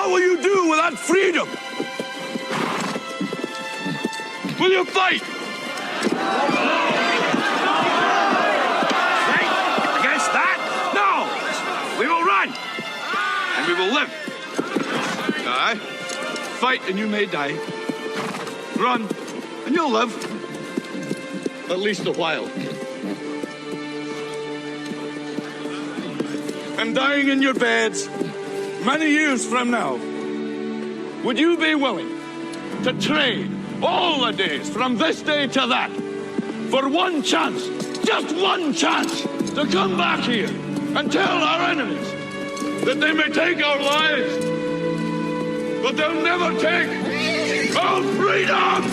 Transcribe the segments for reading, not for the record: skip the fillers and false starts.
What will you do without freedom? Will you fight? Fight against that? No! We will run, and we will live. Aye. Fight and you may die. Run and you'll live. At least a while. And dying in your beds many years from now, would you be willing to trade all the days from this day to that for one chance, just one chance, to come back here and tell our enemies that they may take our lives, but they'll never take our freedom?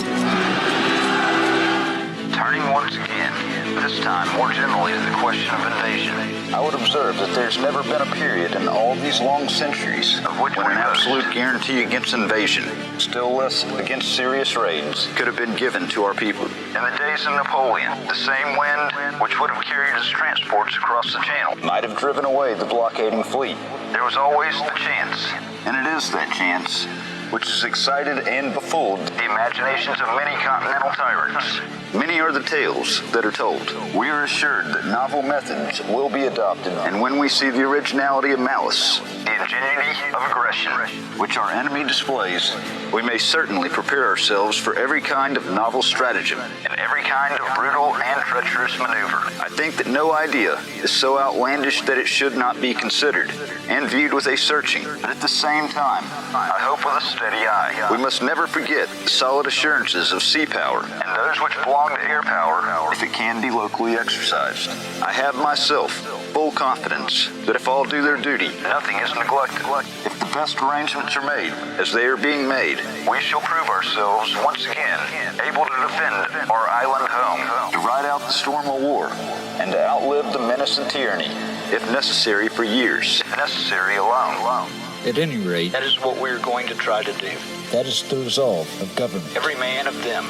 Turning once again, this time more generally to the question of invasion. I would observe that there's never been a period in all these long centuries when an absolute guarantee against invasion, still less against serious raids, could have been given to our people. In the days of Napoleon, the same wind which would have carried his transports across the channel might have driven away the blockading fleet. There was always the chance, And it is that chance which has excited and befooled the imaginations of many continental tyrants. Many are the tales that are told. We are assured that novel methods will be adopted, and when we see the originality of malice, the ingenuity of aggression, which our enemy displays, we may certainly prepare ourselves for every kind of novel stratagem and every kind of brutal and treacherous maneuver. I think that no idea is so outlandish that it should not be considered and viewed with a searching, but at the same time, I hope with a steady eye. We must never forget the solid assurances of sea power and those which belong to air power, if it can be locally exercised. I have myself full confidence that if all do their duty, nothing is neglected. If the best arrangements are made, as they are being made, we shall prove ourselves once again able to defend our island home, to ride out the storm of war, and to outlive the menace and tyranny, if necessary for years, if necessary alone. At any rate, that is what we are going to try to do. That is the resolve of government. Every man of them.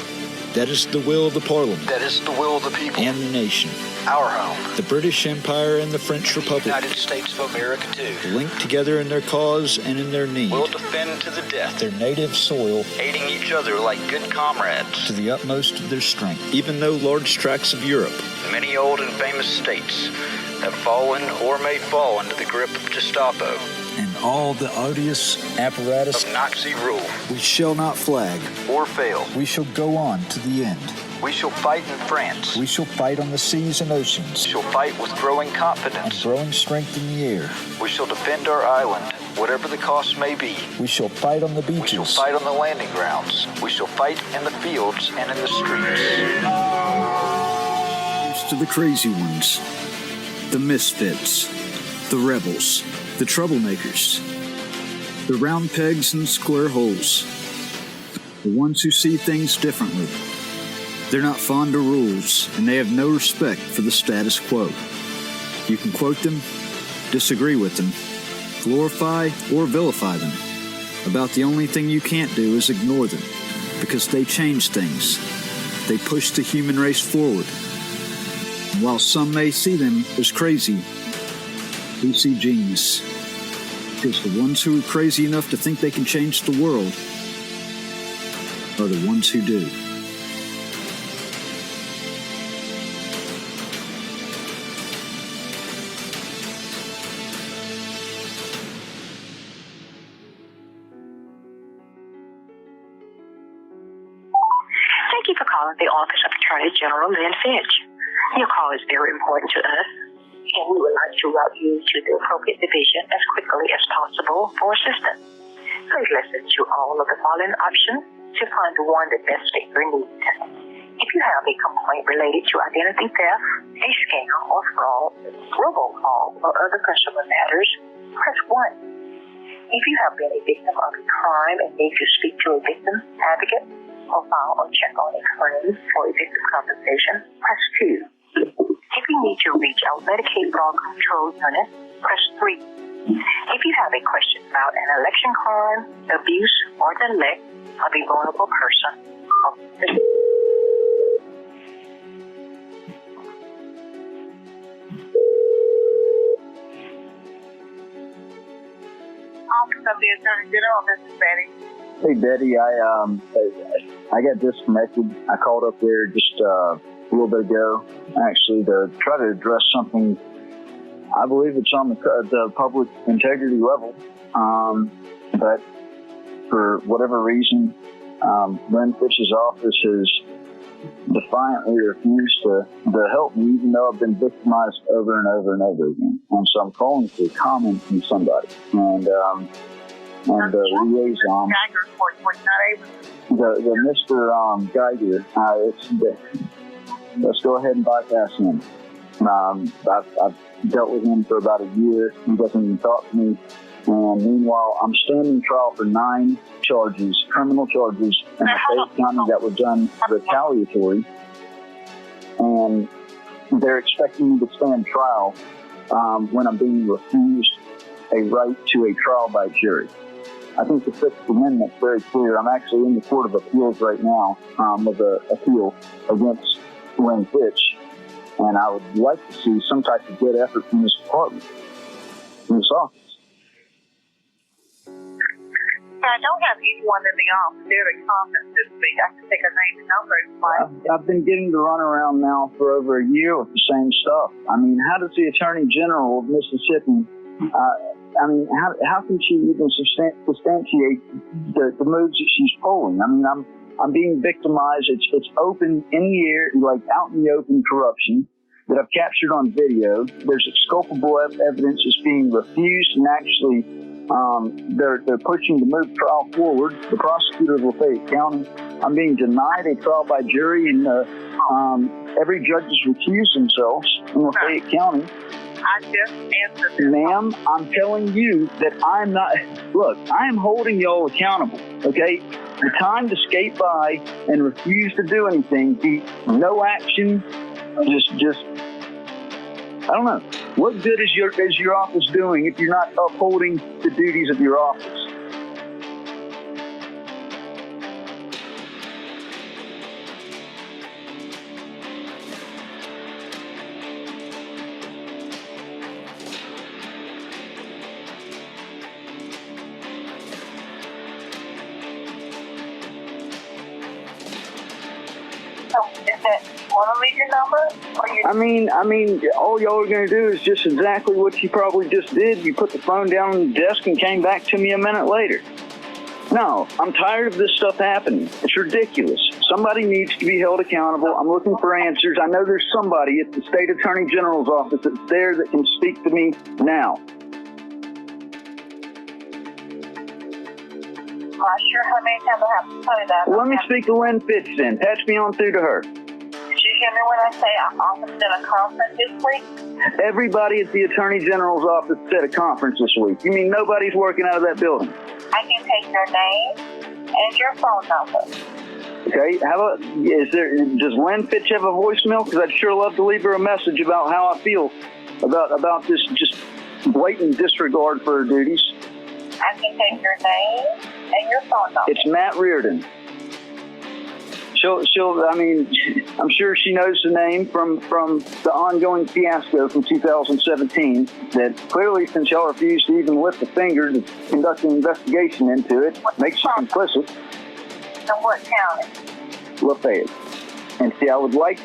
That is the will of the Parliament. That is the will of the people. And the nation. Our home. The British Empire and the French Republic. The United States of America, too. Linked together in their cause and in their need. Will defend to the death their native soil, aiding each other like good comrades. To the utmost of their strength. Even though large tracts of Europe, many old and famous states, have fallen or may fall into the grip of Gestapo. And all the odious apparatus of Nazi rule. We shall not flag or fail. We shall go on to the end. We shall fight in France. We shall fight on the seas and oceans. We shall fight with growing confidence. And growing strength in the air. We shall defend our island, whatever the cost may be. We shall fight on the beaches. We shall fight on the landing grounds. We shall fight in the fields and in the streets. To the crazy ones, the misfits, the rebels, the troublemakers, the round pegs and square holes, the ones who see things differently. They're not fond of rules, and they have no respect for the status quo. You can quote them, disagree with them, glorify or vilify them. About the only thing you can't do is ignore them, because they change things. They push the human race forward. And while some may see them as crazy, we see genius. Because the ones who are crazy enough to think they can change the world are the ones who do. Thank you for calling the Office of Attorney General Lynn Finch. Your call is very important to us, and we would like to route you to the appropriate division as quickly as possible for assistance. Please listen to all of the following options to find the one that best fits your needs. If you have a complaint related to identity theft, a scam or fraud, robocall, or other consumer matters, press 1. If you have been a victim of a crime and need to speak to a victim advocate or file or check on a claim for a victim compensation, press 2. If you need to reach our Medicaid Fraud Control Unit, press 3. If you have a question about an election crime, abuse, or neglect of a vulnerable person, Office of the Attorney General. This is Betty. Hey Betty, I got disconnected. I called up there just a little bit ago, actually, to try to address something. I believe it's on the public integrity level, but for whatever reason, Lynn Fitch's office has defiantly refused to help me, even though I've been victimized over and over and over again. And so I'm calling for a comment from somebody. And the liaison, the Mr. Geiger, let's go ahead and bypass him. I've dealt with him for about a year. He doesn't even talk to me. And meanwhile, I'm standing trial for 9 charges, criminal charges, in Fayette County that were done retaliatory. And they're expecting me to stand trial when I'm being refused a right to a trial by jury. I think the 6th Amendment is very clear. I'm actually in the Court of Appeals right now with an appeal against Lynn Fitch. And I would like to see some type of good effort from this department, from this office. I don't have anyone in the office there at conference this week. I can take a name and number if you like. I've been getting to run around now for over a year with the same stuff. I mean, how does the Attorney General of Mississippi, how can she even substantiate the moves that she's pulling? I mean, I'm being victimized. It's open in the air, like out in the open corruption that I've captured on video. There's exculpable evidence that's being refused, and actually they're pushing to move trial forward. The prosecutor of Lafayette County, I'm being denied a trial by jury, and every judge has recused themselves in Lafayette County. I just answered this. Ma'am, I'm telling you that I'm not. Look, I am holding y'all accountable, okay? The time to skate by and refuse to do anything, no action, just I don't know. What good is your office doing if you're not upholding the duties of your office? Want to leave your number? I mean, all y'all are going to do is just exactly what you probably just did. You put the phone down on the desk and came back to me a minute later. No, I'm tired of this stuff happening. It's ridiculous. Somebody needs to be held accountable. I'm looking for answers. I know there's somebody at the State Attorney General's office that's there that can speak to me now. I'm not sure how many times I have to tell you that. Well, let me speak to Lynn Fitch then. Patch me on through to her. Did you hear me when I say I'm office in a conference this week? Everybody at the Attorney General's office is at a conference this week. You mean nobody's working out of that building? I can take your name and your phone number. Okay, does Lynn Fitch have a voicemail? Because I'd sure love to leave her a message about how I feel about this just blatant disregard for her duties. I can take your name and your phone number. It's Matt Reardon. I'm sure she knows the name from the ongoing fiasco from 2017 that clearly, since y'all refused to even lift a finger to conduct an investigation into it, makes you complicit. In what county? Lafayette. And see, I would like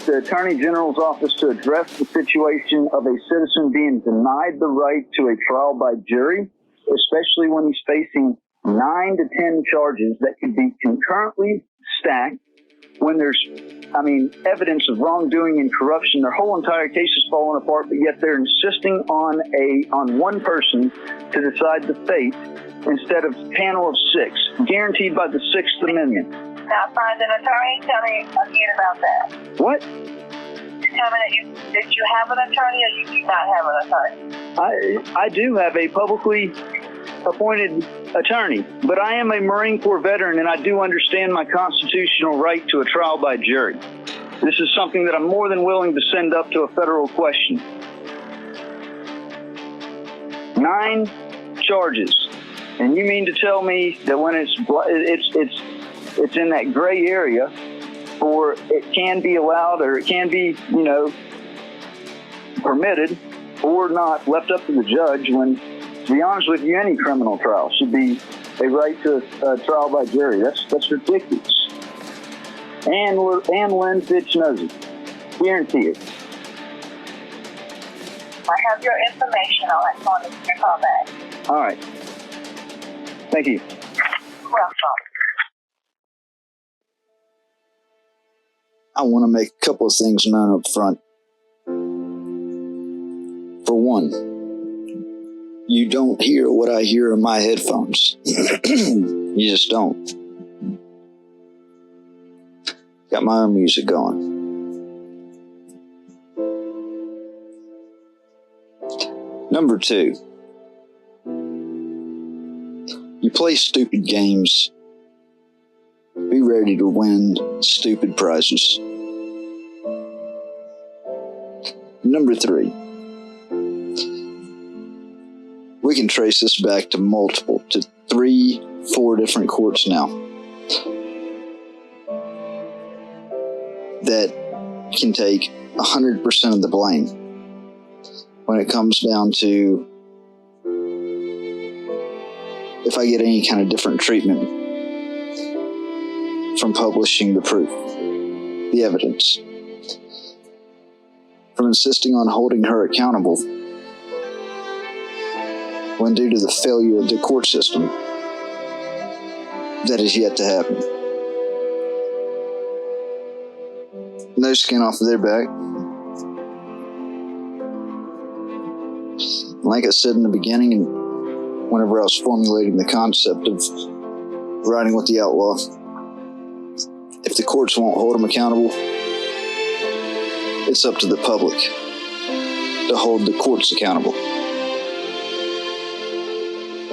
the Attorney General's office to address the situation of a citizen being denied the right to a trial by jury, especially when he's facing 9 to 10 charges that could be concurrently stacked when there's, evidence of wrongdoing and corruption. Their whole entire case is falling apart, but yet they're insisting on one person to decide the fate instead of a panel of 6, guaranteed by the 6th Amendment. Now, find an attorney. Tell me again about that. What? Tell me that you have an attorney or you do not have an attorney. I do have a publicly appointed attorney, but I am a Marine Corps veteran and I do understand my constitutional right to a trial by jury. This is something that I'm more than willing to send up to a federal question. 9 charges, and you mean to tell me that when it's in that gray area, or it can be allowed, or it can be permitted, or not left up to the judge when To be honest with you, any criminal trial should be a right to a trial by jury. That's ridiculous. And Lynn Fitch knows it. Guarantee it. I have your information. I'll let someone give you a call back. All right. Thank you. Welcome. I want to make a couple of things known up front. For one, you don't hear what I hear in my headphones. You just don't. Got my own music going. Number two, you play stupid games. Be ready to win stupid prizes. Number three, we can trace this back to 3-4 different courts now that can take 100% of the blame when it comes down to if I get any kind of different treatment from publishing the proof, the evidence, from insisting on holding her accountable when due to the failure of the court system that is yet to happen. No skin off of their back. Like I said in the beginning, and whenever I was formulating the concept of riding with the outlaw, if the courts won't hold them accountable, it's up to the public to hold the courts accountable.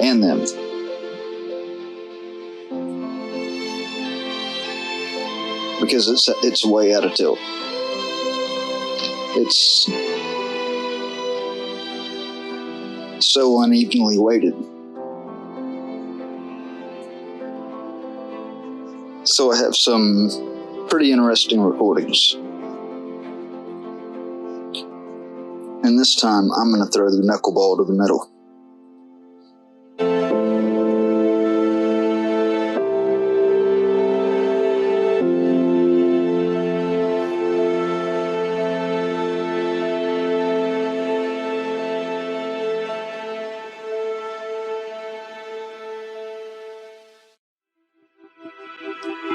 And them. Because it's way out of tilt. It's so unevenly weighted. So I have some pretty interesting recordings. And this time I'm going to throw the knuckleball to the middle.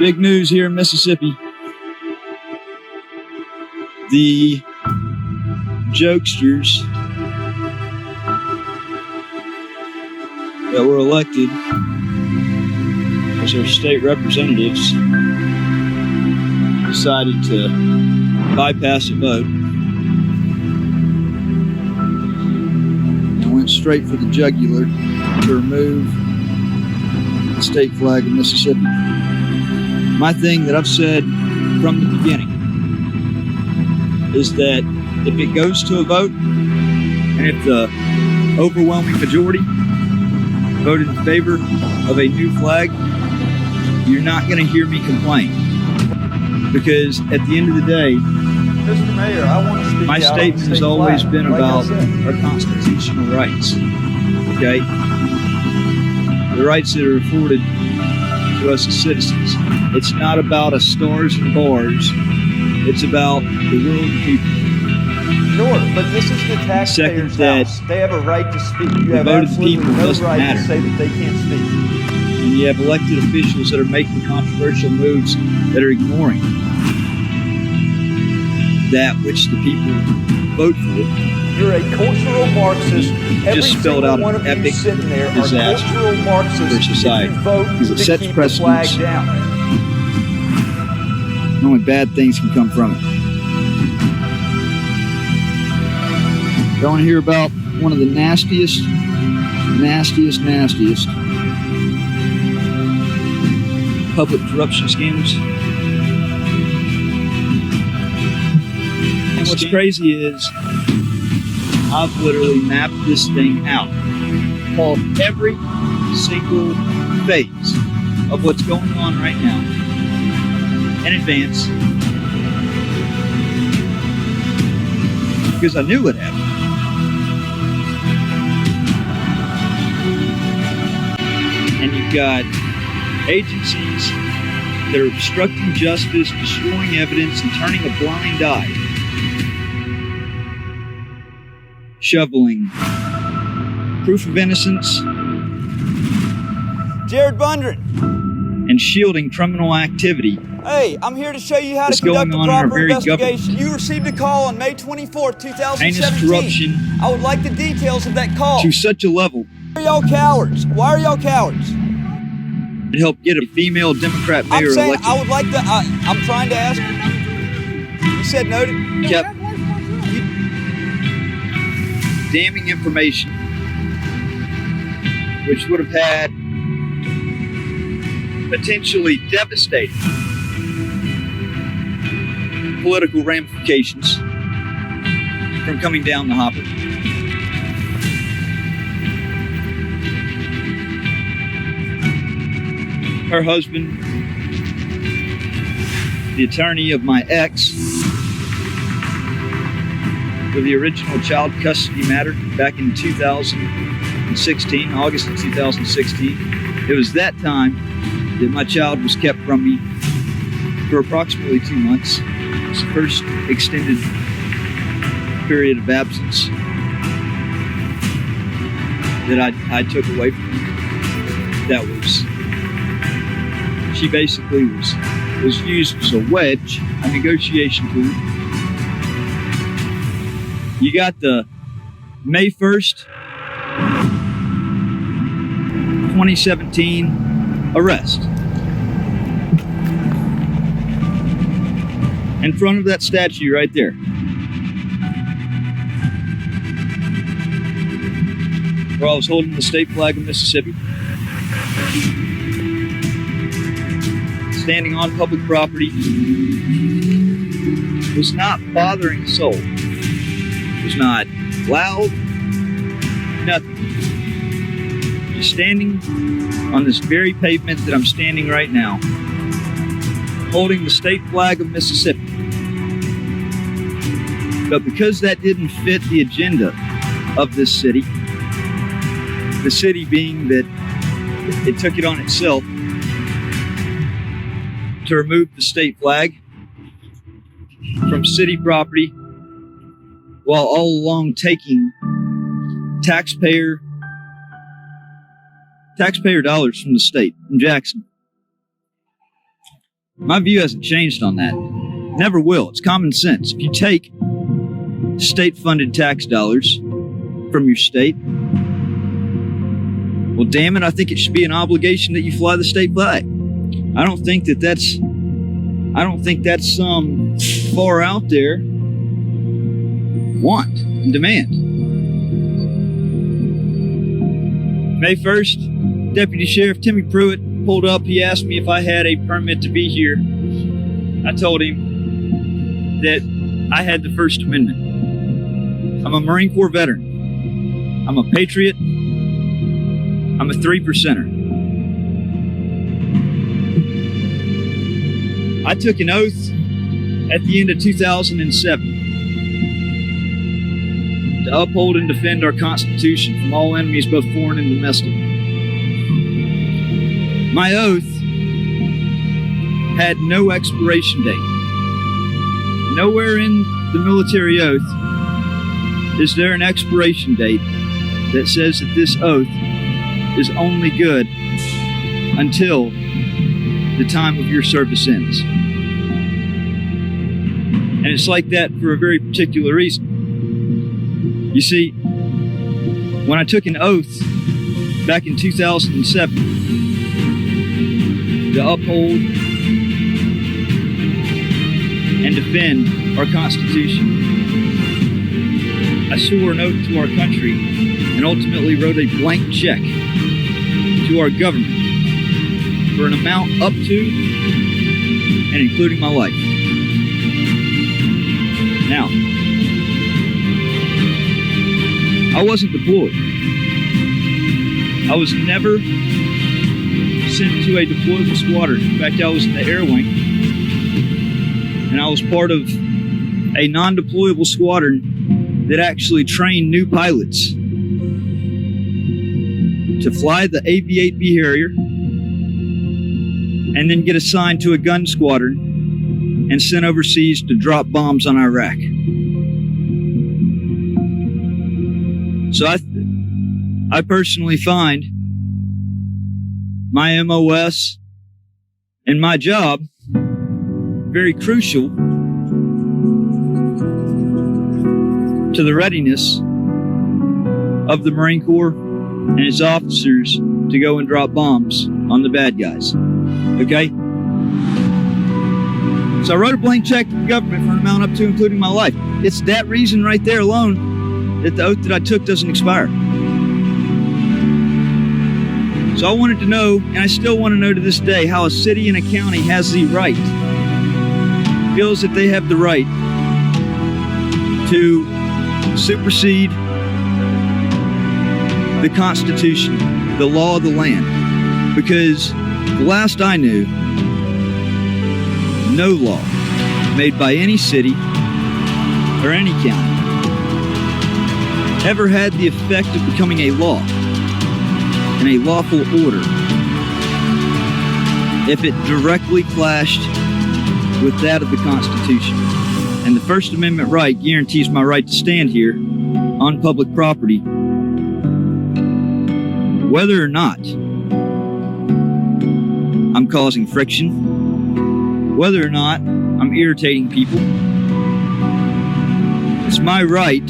Big news here in Mississippi. The jokesters that were elected as our state representatives decided to bypass a vote and went straight for the jugular to remove the state flag of Mississippi. My thing that I've said from the beginning is that if it goes to a vote, and if the overwhelming majority voted in favor of a new flag, you're not going to hear me complain. Because at the end of the day, Mr. Mayor, I want to speak my statement has always been about our constitutional rights. Okay? The rights that are afforded to us as citizens. It's not about us stars and bars. It's about the will of the people. Sure, but this is the taxpayers' house. They have a right to speak. You have absolutely no right to say that they can't speak. And you have elected officials that are making controversial moves that are ignoring that which the people vote for. You're a cultural Marxist. Every just spelled out one an of you epic sitting there are disaster cultural Marxists for society. If you vote because it to sets keep the flag precedents. down. Only bad things can come from it. You want to hear about one of the nastiest public corruption scandals? And what's crazy is I've literally mapped this thing out, called every single phase of what's going on right now in advance, because I knew it happened. and you've got agencies that are obstructing justice, destroying evidence, and turning a blind eye. Shoveling proof of innocence. Jared Bundren. And shielding criminal activity. Hey, I'm here to show you how to conduct a proper investigation. You received a call on May 24th, 2017. Heinous corruption. I would like the details of that call. To such a level. Why are y'all cowards? Why are y'all cowards? To help get a female Democrat mayor elected. I'm saying I would like to. I'm trying to ask. You said noted. Yep. Damning information, which would have had potentially devastating political ramifications from coming down the hopper. Her husband, the attorney of my ex, for the original child custody matter back in 2016, August of 2016. It was that time that my child was kept from me for approximately 2 months. It was the first extended period of absence that I took away from her. That was, she basically was used as a wedge, a negotiation tool. You got the May 1st, 2017 arrest. In front of that statue right there. Where I was holding the state flag of Mississippi. Standing on public property. Was not bothering a soul. Was not loud, nothing. Just standing on this very pavement that I'm standing right now, holding the state flag of Mississippi. But because that didn't fit the agenda of this city, the city being that it took it on itself to remove the state flag from city property, while all along taking taxpayer dollars from the state, from Jackson. My view hasn't changed on that. Never will. It's common sense. If you take state-funded tax dollars from your state, well, damn it, I think it should be an obligation that you fly the state flag. I don't think that's some far out there want and demand. May 1st, Deputy Sheriff Timmy Pruitt pulled up. He asked me if I had a permit to be here. I told him that I had the First Amendment. I'm a Marine Corps veteran. I'm a patriot. I'm a 3%er. I took an oath at the end of 2007 to uphold and defend our Constitution from all enemies, both foreign and domestic. My oath had no expiration date. Nowhere in the military oath is there an expiration date that says that this oath is only good until the time of your service ends. And it's like that for a very particular reason. You see, when I took an oath back in 2007 to uphold and defend our Constitution, I swore an oath to our country and ultimately wrote a blank check to our government for an amount up to and including my life. Now, I wasn't deployed. I was never sent to a deployable squadron. In fact, I was in the air wing, and I was part of a non-deployable squadron that actually trained new pilots to fly the AV-8B Harrier and then get assigned to a gun squadron and sent overseas to drop bombs on Iraq. So I personally find my MOS and my job very crucial to the readiness of the Marine Corps and its officers to go and drop bombs on the bad guys. Okay? So I wrote a blank check to the government for an amount up to including my life. It's that reason right there alone that the oath that I took doesn't expire. So I wanted to know, and I still want to know to this day, how a city and a county has the right, feels that they have the right to supersede the Constitution, the law of the land. Because the last I knew, no law made by any city or any county ever had the effect of becoming a law and a lawful order if it directly clashed with that of the Constitution. And the First Amendment right guarantees my right to stand here on public property, whether or not I'm causing friction, whether or not I'm irritating people. It's my right,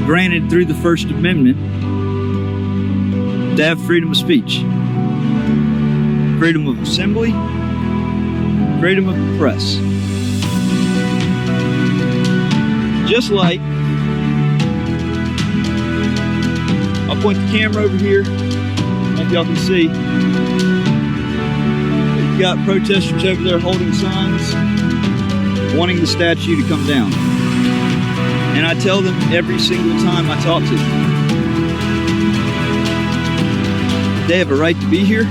granted through the First Amendment, to have freedom of speech, freedom of assembly, freedom of the press. Just like, I'll point the camera over here, if y'all can see. You've got protesters over there holding signs, wanting the statue to come down. And I tell them every single time I talk to them, they have a right to be here.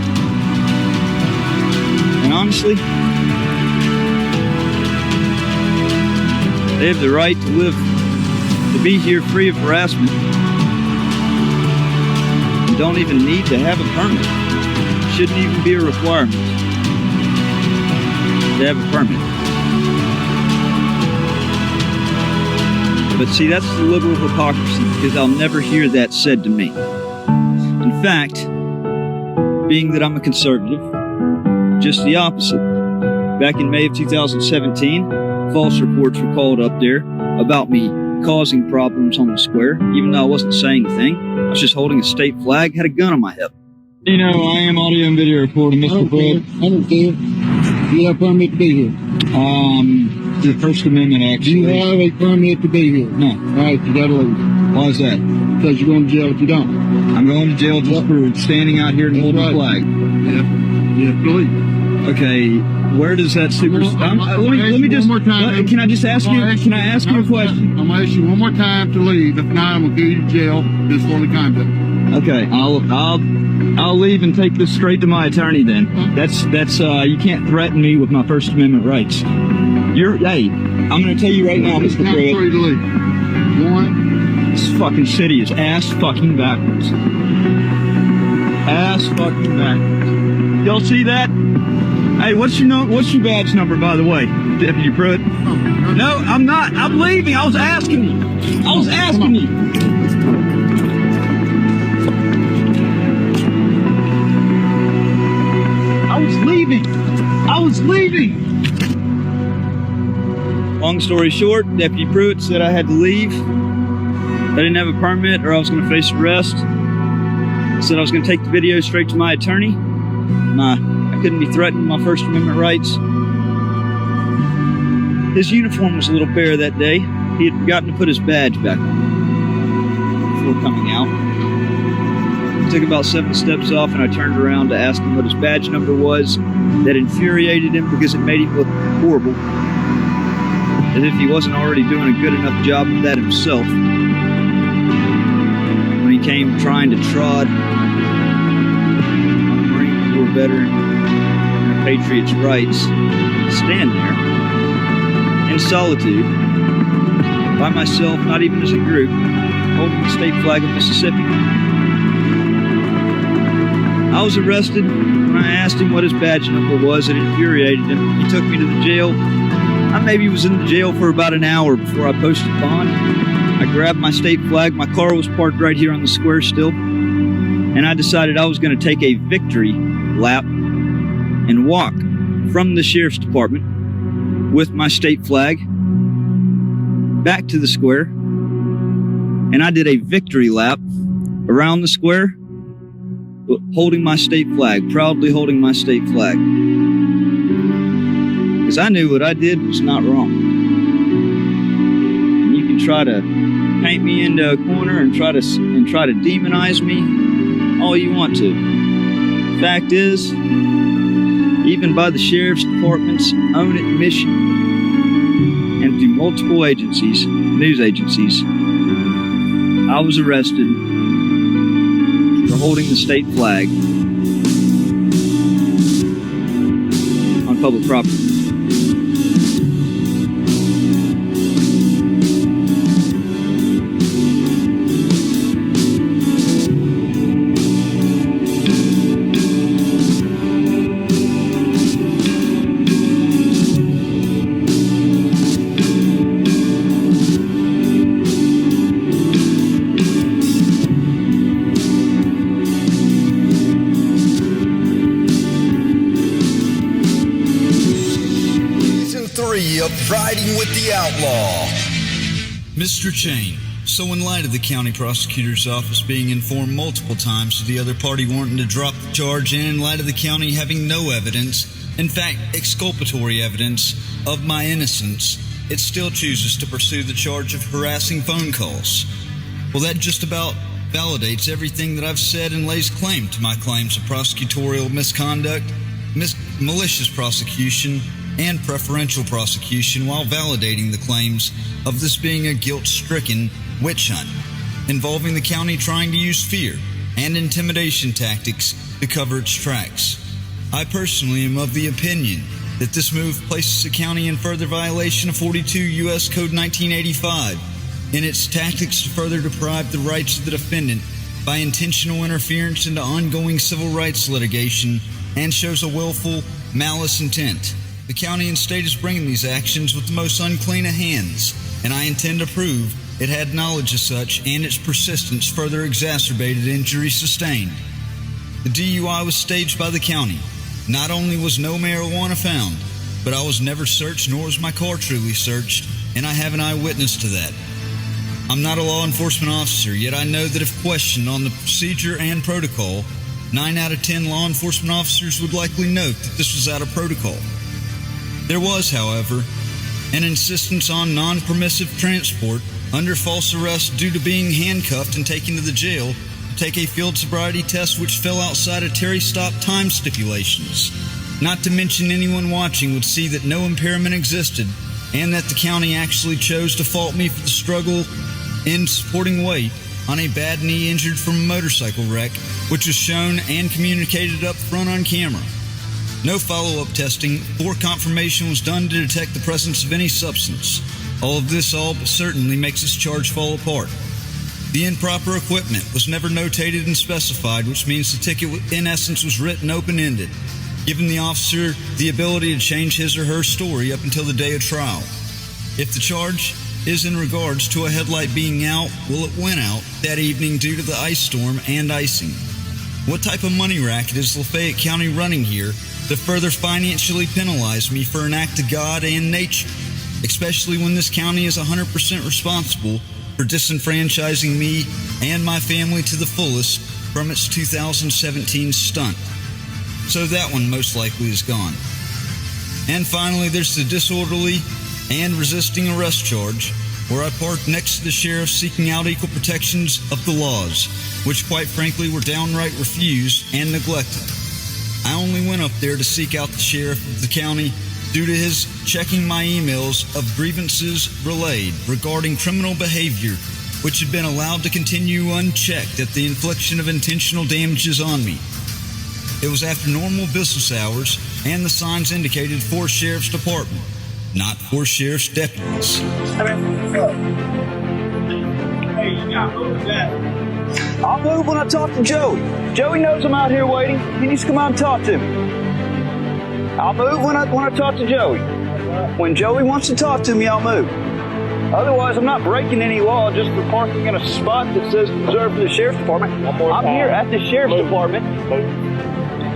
And honestly, they have the right to live, to be here free of harassment. And don't even need to have a permit. Shouldn't even be a requirement to have a permit. But see, that's the liberal hypocrisy, because I'll never hear that said to me. In fact, being that I'm a conservative, just the opposite. Back in May of 2017, false reports were called up there about me causing problems on the square, even though I wasn't saying a thing. I was just holding a state flag, had a gun on my hip. You know, I am audio and video recording, Mr. Fred. I don't care. You have a permit to be here. The First Amendment, actually. You have a permit to be here. No. All right, you gotta leave. Why is that? Because you're going to jail if you don't. I'm going to jail just for standing out here and holding the flag. Yeah. You have to leave. Okay, where does that supersede? Let me just. One more time. Can I just ask you? Can I ask you a question? I'm going to ask you one more time to leave. If not, I'm going to go you to jail. Disorderly conduct. Okay, I'll leave and take this straight to my attorney then. That's you can't threaten me with my First Amendment rights. Hey, I'm going to tell you right now, Mr. Pruitt. For you to leave. One. This fucking city is ass fucking backwards. Ass fucking backwards. Y'all see that? Hey, what's your badge number, by the way, Deputy Pruitt? No, I'm not. I'm leaving. I was asking you. I was asking you. I was leaving. Long story short, Deputy Pruitt said I had to leave. I didn't have a permit or I was going to face arrest. Said I was going to take the video straight to my attorney. I couldn't be threatened with my First Amendment rights. His uniform was a little bare that day. He had forgotten to put his badge back on before coming out. I took about 7 steps off and I turned around to ask him what his badge number was. That infuriated him because it made him look horrible. As if he wasn't already doing a good enough job of that himself. When he came trying to trod on a Marine Corps veteran and a patriot's rights, stand there in solitude, by myself, not even as a group, holding the state flag of Mississippi. I was arrested. When I asked him what his badge number was, it infuriated him. He took me to the jail. I maybe was in the jail for about an hour before I posted bond. I grabbed my state flag. My car was parked right here on the square still. And I decided I was going to take a victory lap and walk from the sheriff's department with my state flag back to the square. And I did a victory lap around the square, holding my state flag, proudly holding my state flag. Because I knew what I did was not wrong. And you can try to paint me into a corner and try to demonize me all you want to. Fact is, even by the sheriff's department's own admission and through multiple agencies, news agencies, I was arrested for holding the state flag on public property. Riding with the Outlaw. Mr. Chain, so in light of the county prosecutor's office being informed multiple times of the other party wanting to drop the charge, and in light of the county having no evidence, in fact, exculpatory evidence, of my innocence, it still chooses to pursue the charge of harassing phone calls. Well, that just about validates everything that I've said and lays claim to my claims of prosecutorial misconduct, malicious prosecution, and preferential prosecution, while validating the claims of this being a guilt-stricken witch hunt involving the county trying to use fear and intimidation tactics to cover its tracks. I personally am of the opinion that this move places the county in further violation of 42 U.S. Code 1985 in its tactics to further deprive the rights of the defendant by intentional interference into ongoing civil rights litigation, and shows a willful malice intent. The county and state is bringing these actions with the most unclean of hands, and I intend to prove it had knowledge of such, and its persistence further exacerbated injuries sustained. The DUI was staged by the county. Not only was no marijuana found, but I was never searched, nor was my car truly searched, and I have an eyewitness to that. I'm not a law enforcement officer, yet I know that if questioned on the procedure and protocol, 9 out of 10 law enforcement officers would likely note that this was out of protocol. There was, however, an insistence on non-permissive transport under false arrest due to being handcuffed and taken to the jail to take a field sobriety test which fell outside of Terry stop time stipulations. Not to mention anyone watching would see that no impairment existed, and that the county actually chose to fault me for the struggle in supporting weight on a bad knee injured from a motorcycle wreck, which was shown and communicated up front on camera. No follow-up testing or confirmation was done to detect the presence of any substance. All of this certainly makes this charge fall apart. The improper equipment was never notated and specified, which means the ticket in essence was written open-ended, giving the officer the ability to change his or her story up until the day of trial. If the charge is in regards to a headlight being out, well, it went out that evening due to the ice storm and icing. What type of money racket is Lafayette County running here to further financially penalize me for an act of God and nature, especially when this county is 100% responsible for disenfranchising me and my family to the fullest from its 2017 stunt? So that one most likely is gone. And finally, there's the disorderly and resisting arrest charge, where I parked next to the sheriff seeking out equal protections of the laws, which quite frankly were downright refused and neglected. I only went up there to seek out the sheriff of the county due to his checking my emails of grievances relayed regarding criminal behavior, which had been allowed to continue unchecked at the infliction of intentional damages on me. It was after normal business hours, and the signs indicated for sheriff's department, not for sheriff's deputies. Hey, you got moved that. I'll move when I talk to Joey. Joey knows I'm out here waiting. He needs to come out and talk to me. I'll move when I talk to Joey. When Joey wants to talk to me, I'll move. Otherwise, I'm not breaking any law just for parking in a spot that says reserved for the sheriff's department. I'm here at the sheriff's department.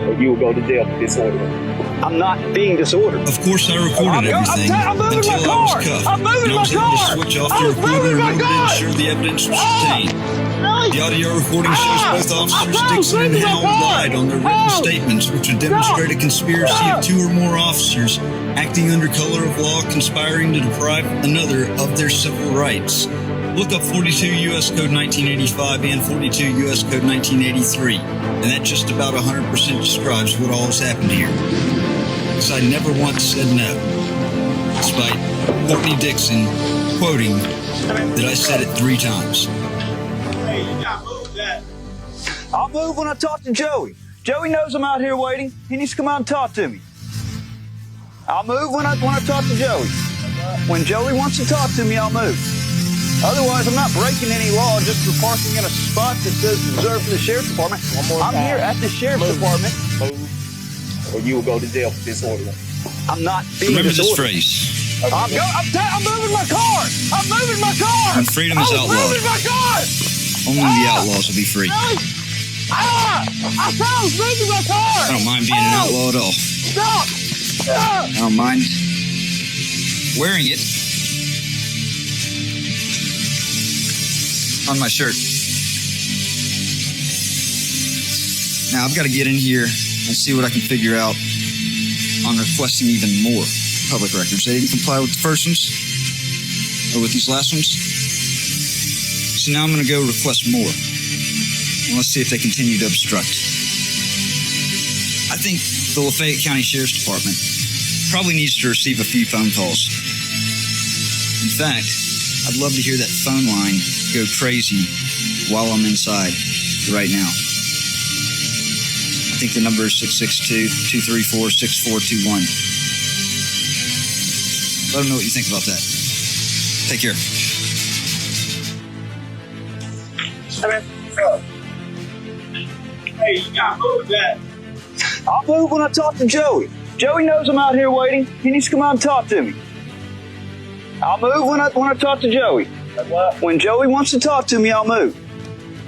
Or you will go to jail for disorderly. I'm not being disorderly. Of course, I recorded everything until I was cuffed. I'm moving and I was my able car. to switch off the recorder in order to ensure the evidence was obtained. The audio recording shows both officers Dixon and Howell lied on their written statements, which would demonstrate a conspiracy of two or more officers acting under color of law, conspiring to deprive another of their civil rights. Look up 42 U.S. Code 1985 and 42 U.S. Code 1983, and that just about 100% describes what all has happened here. Because I never once said no, despite Courtney Dixon quoting that I said it 3 times. Hey, you gotta move that. I'll move when I talk to Joey. Joey knows I'm out here waiting. He needs to come out and talk to me. I'll move when I talk to Joey. When Joey wants to talk to me, I'll move. Otherwise, I'm not breaking any law just for parking in a spot that says reserved for the sheriff's department. I'm here at the sheriff's department. Move. Or you will go to jail for disorderly. I'm not being Remember disorderly. this phrase. I'm moving my car. I'm moving my car. When freedom is outlawed, moving my car. only the outlaws will be free. I said I was moving my car. I don't mind being an outlaw at all. Stop. I don't mind wearing it on my shirt. Now I've got to get in here and see what I can figure out on requesting even more public records. They didn't comply with the first ones or with these last ones. So now I'm going to go request more. And let's see if they continue to obstruct. I think the Lafayette County Sheriff's Department probably needs to receive a few phone calls. In fact, I'd love to hear that phone line go crazy while I'm inside right now. I think the number is 662-234-6421. Let them know what you think about that. Take care. Hey, you gotta move that. I'll move when I talk to Joey. Joey knows I'm out here waiting. He needs to come out and talk to me. I'll move when I talk to Joey. When Joey wants to talk to me, I'll move.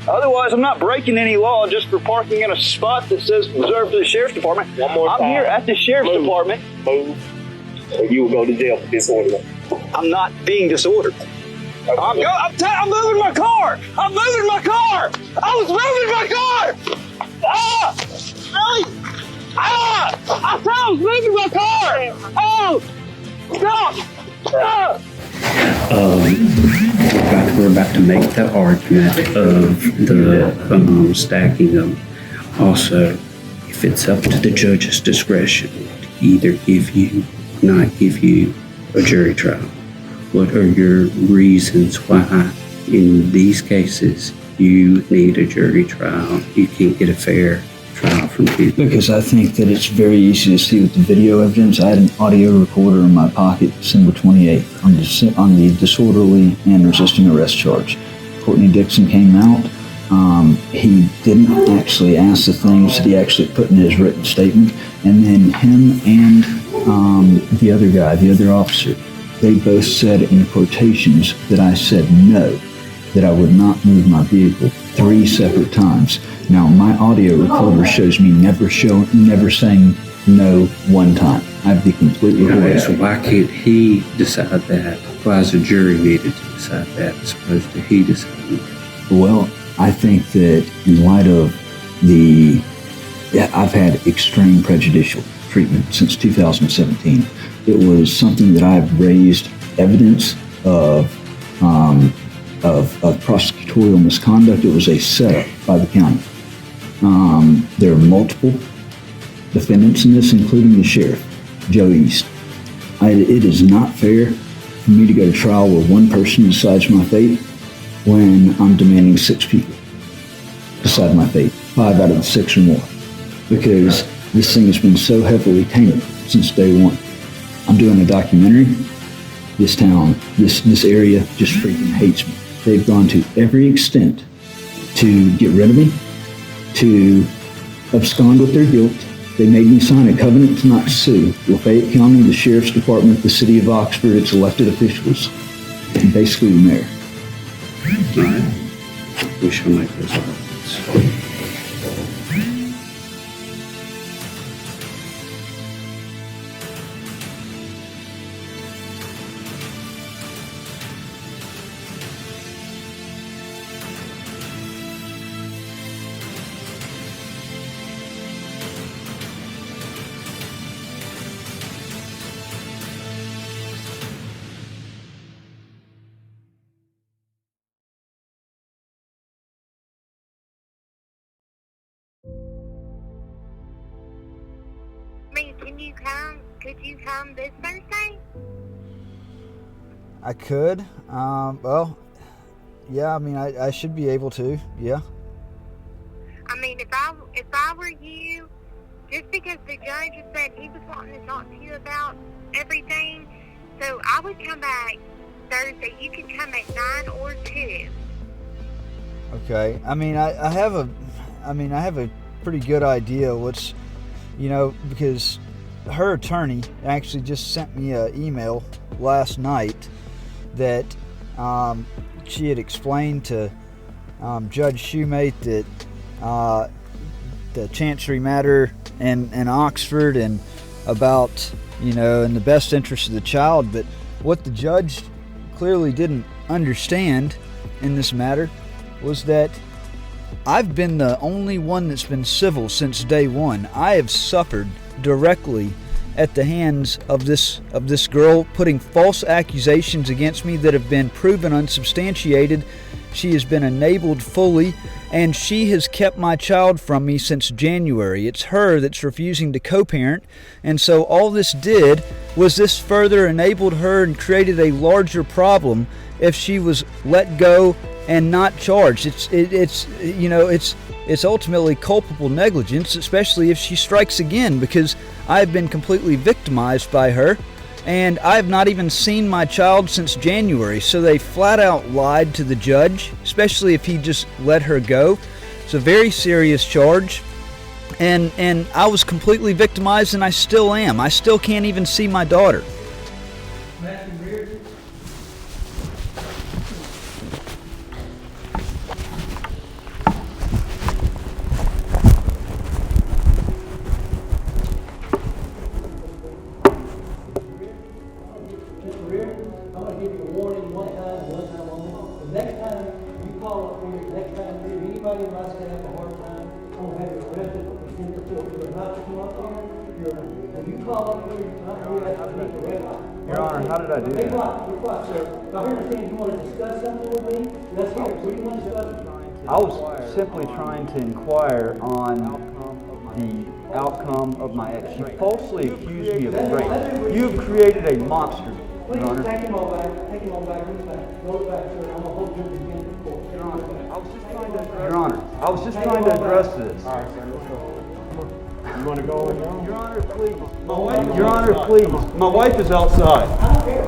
Otherwise, I'm not breaking any law just for parking in a spot that says reserved for the sheriff's department. I'm here at the sheriff's department. Move. Or you will go to jail for disorderly. I'm not being disorderly. I'm moving my car. I'm moving my car. I was moving my car. I said I was moving my car. Oh, stop. We're about to make the argument of the stacking them. Also, if it's up to the judge's discretion to either give you, not give you a jury trial, what are your reasons why in these cases you need a jury trial? You can't get a fair trial from people. Because I think that it's very easy to see with the video evidence. I had an audio recorder in my pocket December 28th on the disorderly and resisting arrest charge. Courtney Dixon came out. He didn't actually ask the things that he actually put in his written statement. And then him and the other guy, the other officer, they both said in quotations that I said no, that I would not move my vehicle 3 separate times. Now, my audio recorder shows me never saying no one time. I'd be completely aware. So why can't he decide that? Why is the jury needed to decide that as opposed to he deciding that? Well, I think that in light of I've had extreme prejudicial treatment since 2017. It was something that I've raised evidence of prosecutorial misconduct. It was a setup by the county. There are multiple defendants in this, including the sheriff, Joe East. It is not fair for me to go to trial where one person decides my fate when I'm demanding 6 people decide my fate, 5 out of the 6 or more, because this thing has been so heavily tainted since day one. I'm doing a documentary. This town, this area just freaking hates me. They've gone to every extent to get rid of me, to abscond with their guilt. They made me sign a covenant to not sue Lafayette County, the Sheriff's Department, the City of Oxford, its elected officials, and basically the mayor. All right. We shall make those arguments. Could you come this Thursday? I could. Well, yeah, I mean, I should be able to, yeah. I mean, if I were you, just because the judge said he was wanting to talk to you about everything, so I would come back Thursday. You can come at 9 or 2. Okay. I mean, I have a pretty good idea what's, because her attorney actually just sent me an email last night that she had explained to Judge Shoemate that the Chancery matter in Oxford and about, in the best interest of the child. But what the judge clearly didn't understand in this matter was that I've been the only one that's been civil since day one. I have suffered directly at the hands of this girl, putting false accusations against me that have been proven unsubstantiated. She has been enabled fully, and she has kept my child from me since January. It's her that's refusing to co-parent, and so all this did was this further enabled her and created a larger problem if she was let go and not charged. It's ultimately culpable negligence, especially if she strikes again, because I've been completely victimized by her, and I've not even seen my child since January. So they flat out lied to the judge, especially if he just let her go. It's a very serious charge, and I was completely victimized, and I still am. I still can't even see my daughter. Your Honor, how did I do that? I was simply trying to inquire on the outcome of my ex. You falsely accused me of rape. You have created a monster, Your Honor. Take him all back. Take him all back. Go back, sir. I'm going to hold you again in court. Your Honor, I was just trying to address this. All right, sir, let's go. You want to go in now? Your Honor, please. Your Honor, please. My wife is outside. I don't care.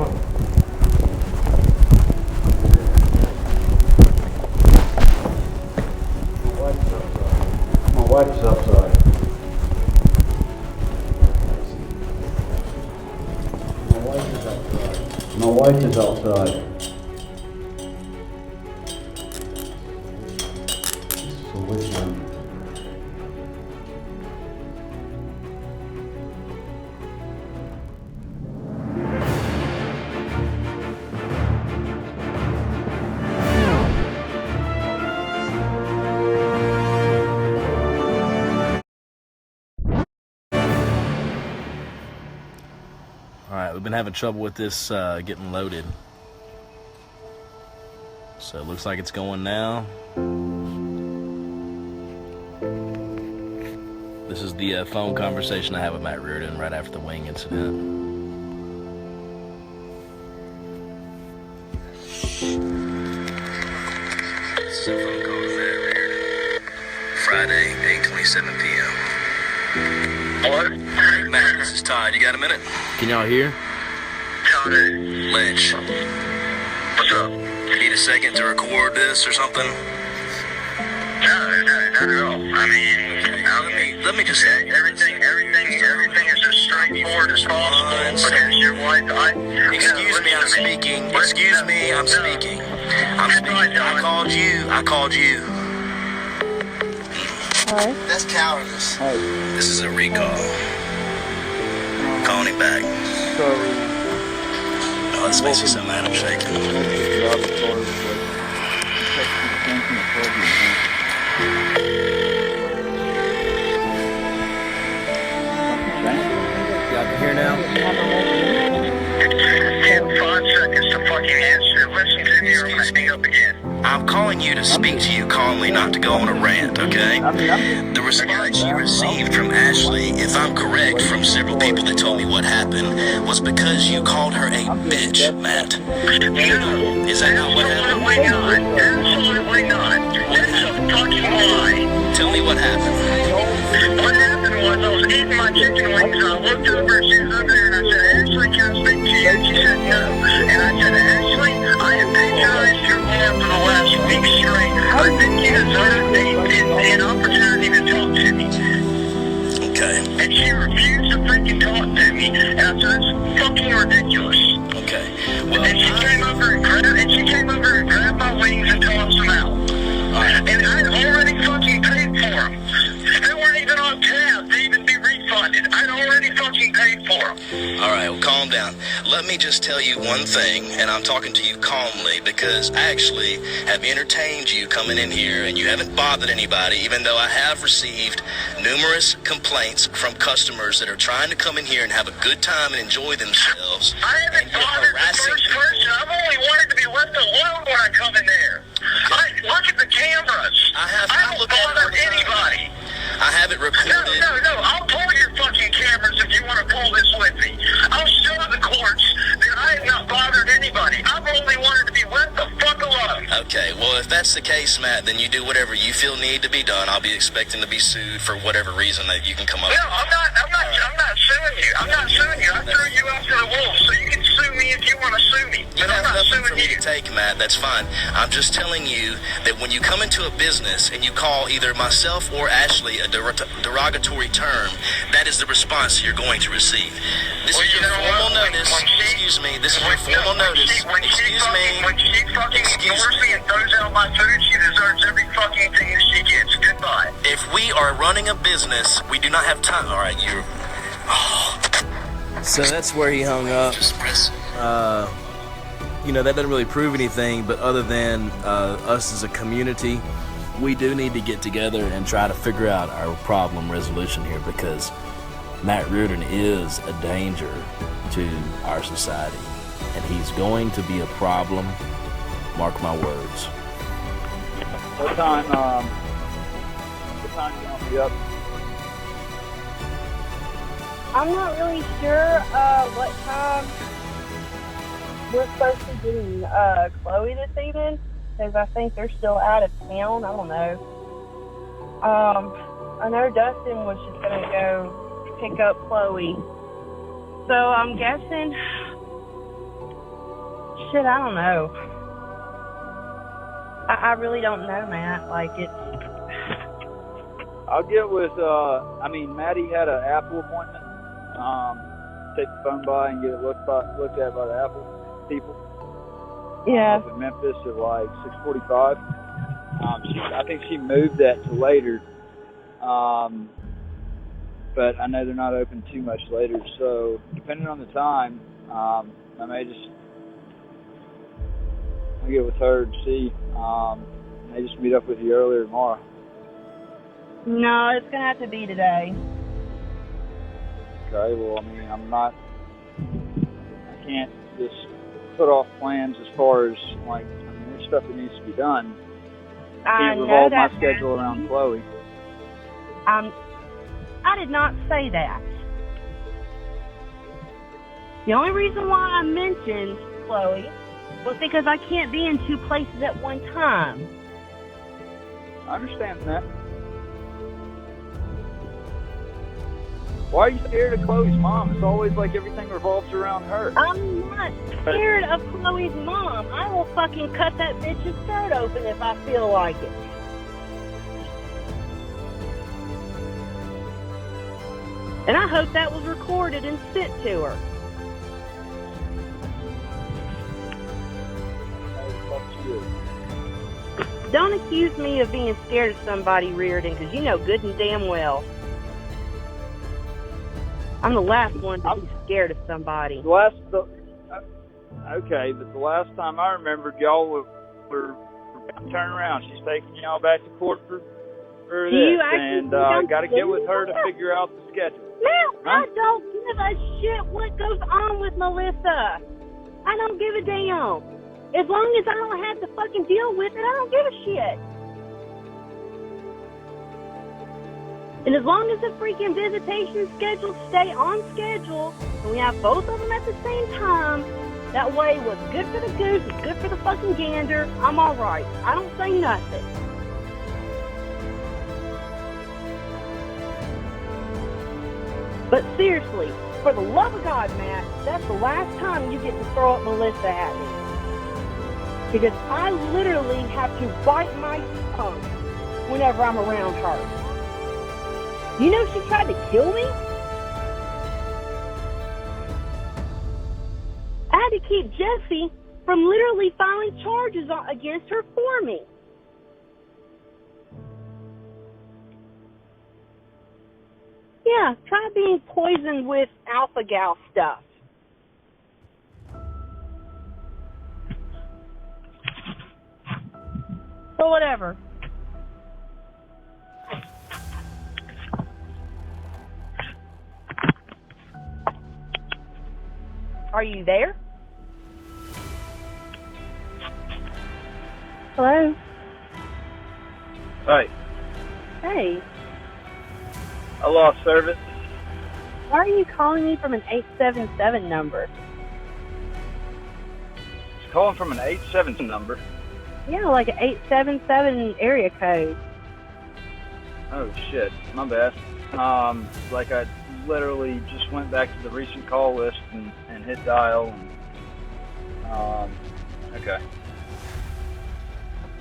My wife is outside. My wife is outside. So which one? Alright, we've been having trouble with this getting loaded. So it looks like it's going now. This is the phone conversation I had with Matt Reardon right after the wing incident. This is a phone call to Matt Reardon. Friday, 8:27 p.m. Hello? Matt, this is Todd. You got a minute? Can y'all hear? Todd. Lynch. What's up? You need a second to record this or something? I mean, let me just say, everything is as straightforward as possible. Because your wife, excuse me, I'm speaking. Excuse me, I'm speaking. I called you. Hi. That's cowardice. This is a recall. Calling him back. Oh, this makes you so mad I'm shaking. Y'all can hear now? 5 seconds to fucking answer. Listen to me or I'm gonna hang up again. I'm calling you to speak to you calmly, not to go on a rant, okay? The response you received from Ashley, if I'm correct, from several people that told me what happened, was because you called her a bitch, Matt. No. Is that not what happened? Absolutely not. Absolutely not. That's a fucking lie. Tell me what happened. What happened was I was eating my chicken wings and I looked over and she was over there and I said, Ashley, can I speak to you? And she said no. And I said, Ashley, I have patronized your bar for the last week straight. I think you deserve an opportunity to talk to me. Okay. And she refused to freaking talk to me. And I said, that's fucking ridiculous. Okay. Well, and she came over and grabbed my wings and tossed them out. And I had already fucking paid for them. They weren't even on tab to even be refunded. I'd already fucking paid for them. All right, well, calm down. Let me just tell you one thing, and I'm talking to you calmly, because I actually have entertained you coming in here, and you haven't bothered anybody, even though I have received numerous complaints from customers that are trying to come in here and have a good time and enjoy themselves. I haven't bothered the first person. I've only wanted to be left alone when I come in there. Look at the cameras. I don't bother anybody. I have it recorded. No. I'll pull your fucking cameras if you want to pull this with me. I'll show the courts that I have not bothered anybody. I've only wanted to be left the fuck alone. Okay, well, if that's the case, Matt, then you do whatever you feel need to be done. I'll be expecting to be sued for whatever reason that you can come up with. No, I'm not suing you. I'm not suing you. I threw you out to the wolves, so you can sue me if you want to sue me. But I'm not suing you. Take, Matt, that's fine. I'm just telling you that when you come into a business and you call either myself or Ashley a derogatory term, that is the response you're going to receive. This is your formal notice. Excuse me. This is your formal notice. Excuse me. When she fucking ignores me and throws out my food, she deserves every fucking thing that she gets. Goodbye. If we are running a business, we do not have time. All right, you're... Oh. So that's where he hung up. You know, that doesn't really prove anything, but other than us as a community, we do need to get together and try to figure out our problem resolution here, because Matt Reardon is a danger to our society, and he's going to be a problem. Mark my words. What time you gonna be up? I'm not really sure what time we're supposed to be getting Chloe this evening, because I think they're still out of town. I don't know. I know Dustin was just going to go pick up Chloe. So I'm guessing... Shit, I don't know. I really don't know, Matt. Like, it's... I'll get with, Maddie had an Apple appointment. Take the phone by and get it looked at by the Apple people. Yeah. Up in Memphis at like 6:45. I think she moved that to later. But I know they're not open too much later. So depending on the time, I may just I'll get with her and see. May just meet up with you earlier tomorrow. No, it's going to have to be today. Okay, well, I can't just put off plans as far as, there's stuff that needs to be done. I can't revolve my schedule around Chloe. I did not say that. The only reason why I mentioned Chloe was because I can't be in two places at one time. I understand that. Why are you scared of Chloe's mom? It's always like everything revolves around her. I'm not scared of Chloe's mom. I will fucking cut that bitch's throat open if I feel like it. And I hope that was recorded and sent to her. Don't accuse me of being scared of somebody, Reardon, because you know good and damn well I'm the last one to be scared of somebody. Okay, but the last time I remembered, y'all were turn around. She's taking y'all back to court for this, and got to get with her to figure out the schedule. No, I don't give a shit what goes on with Melissa. I don't give a damn. As long as I don't have to fucking deal with it, I don't give a shit. And as long as the freaking visitation schedules stay on schedule, and we have both of them at the same time, that way what's good for the goose is good for the fucking gander, I'm alright. I don't say nothing. But seriously, for the love of God, Matt, that's the last time you get to throw up Melissa at me. Because I literally have to bite my tongue whenever I'm around her. You know she tried to kill me? I had to keep Jesse from literally filing charges against her for me. Yeah, try being poisoned with alpha-gal stuff. So whatever. Are you there? Hello? Hey. Hey. I lost service. Why are you calling me from an 877 number? It's calling from an 877 number. Yeah, like an 877 area code. Oh, shit. My bad. Like I literally just went back to the recent call list and hit dial. And, okay.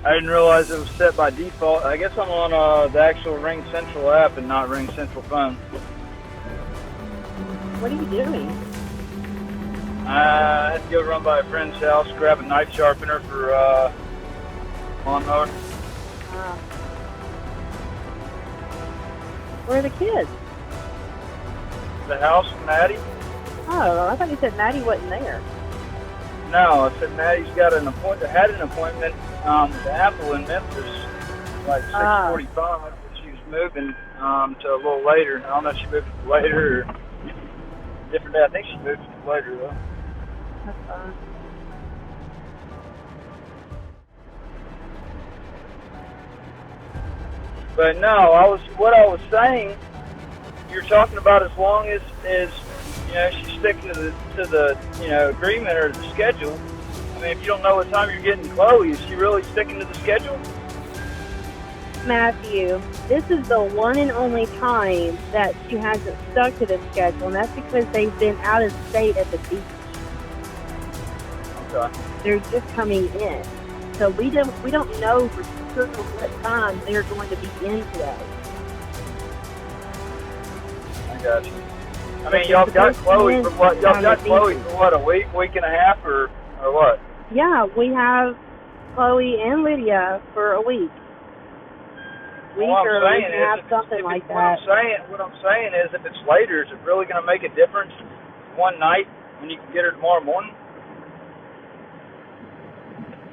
I didn't realize it was set by default. I guess I'm on the actual Ring Central app and not Ring Central phone. What are you doing? I had to go run by a friend's house, grab a knife sharpener for lawnmower. Where are the kids? The house with Maddie? Oh, I thought you said Maddie wasn't there. No, I said Maddie's got an appointment. Had an appointment with Apple in Memphis, like 6:45. But she was moving to a little later. I don't know if she moved to later or different day. I think she moved to later though. That's fine. But no, what I was saying. You're talking about as long as you know she's sticking to the agreement or the schedule. I mean, if you don't know what time you're getting Chloe, is she really sticking to the schedule? Matthew, this is the one and only time that she hasn't stuck to the schedule, and that's because they've been out of state at the beach. Okay. They're just coming in, so we don't know for sure what time they're going to be in today. I got you. I mean, y'all got Chloe for what? Y'all got Chloe for what? A week and a half, or what? Yeah, we have Chloe and Lydia for a week. What I'm saying is, if it's later, is it really going to make a difference one night when you can get her tomorrow morning?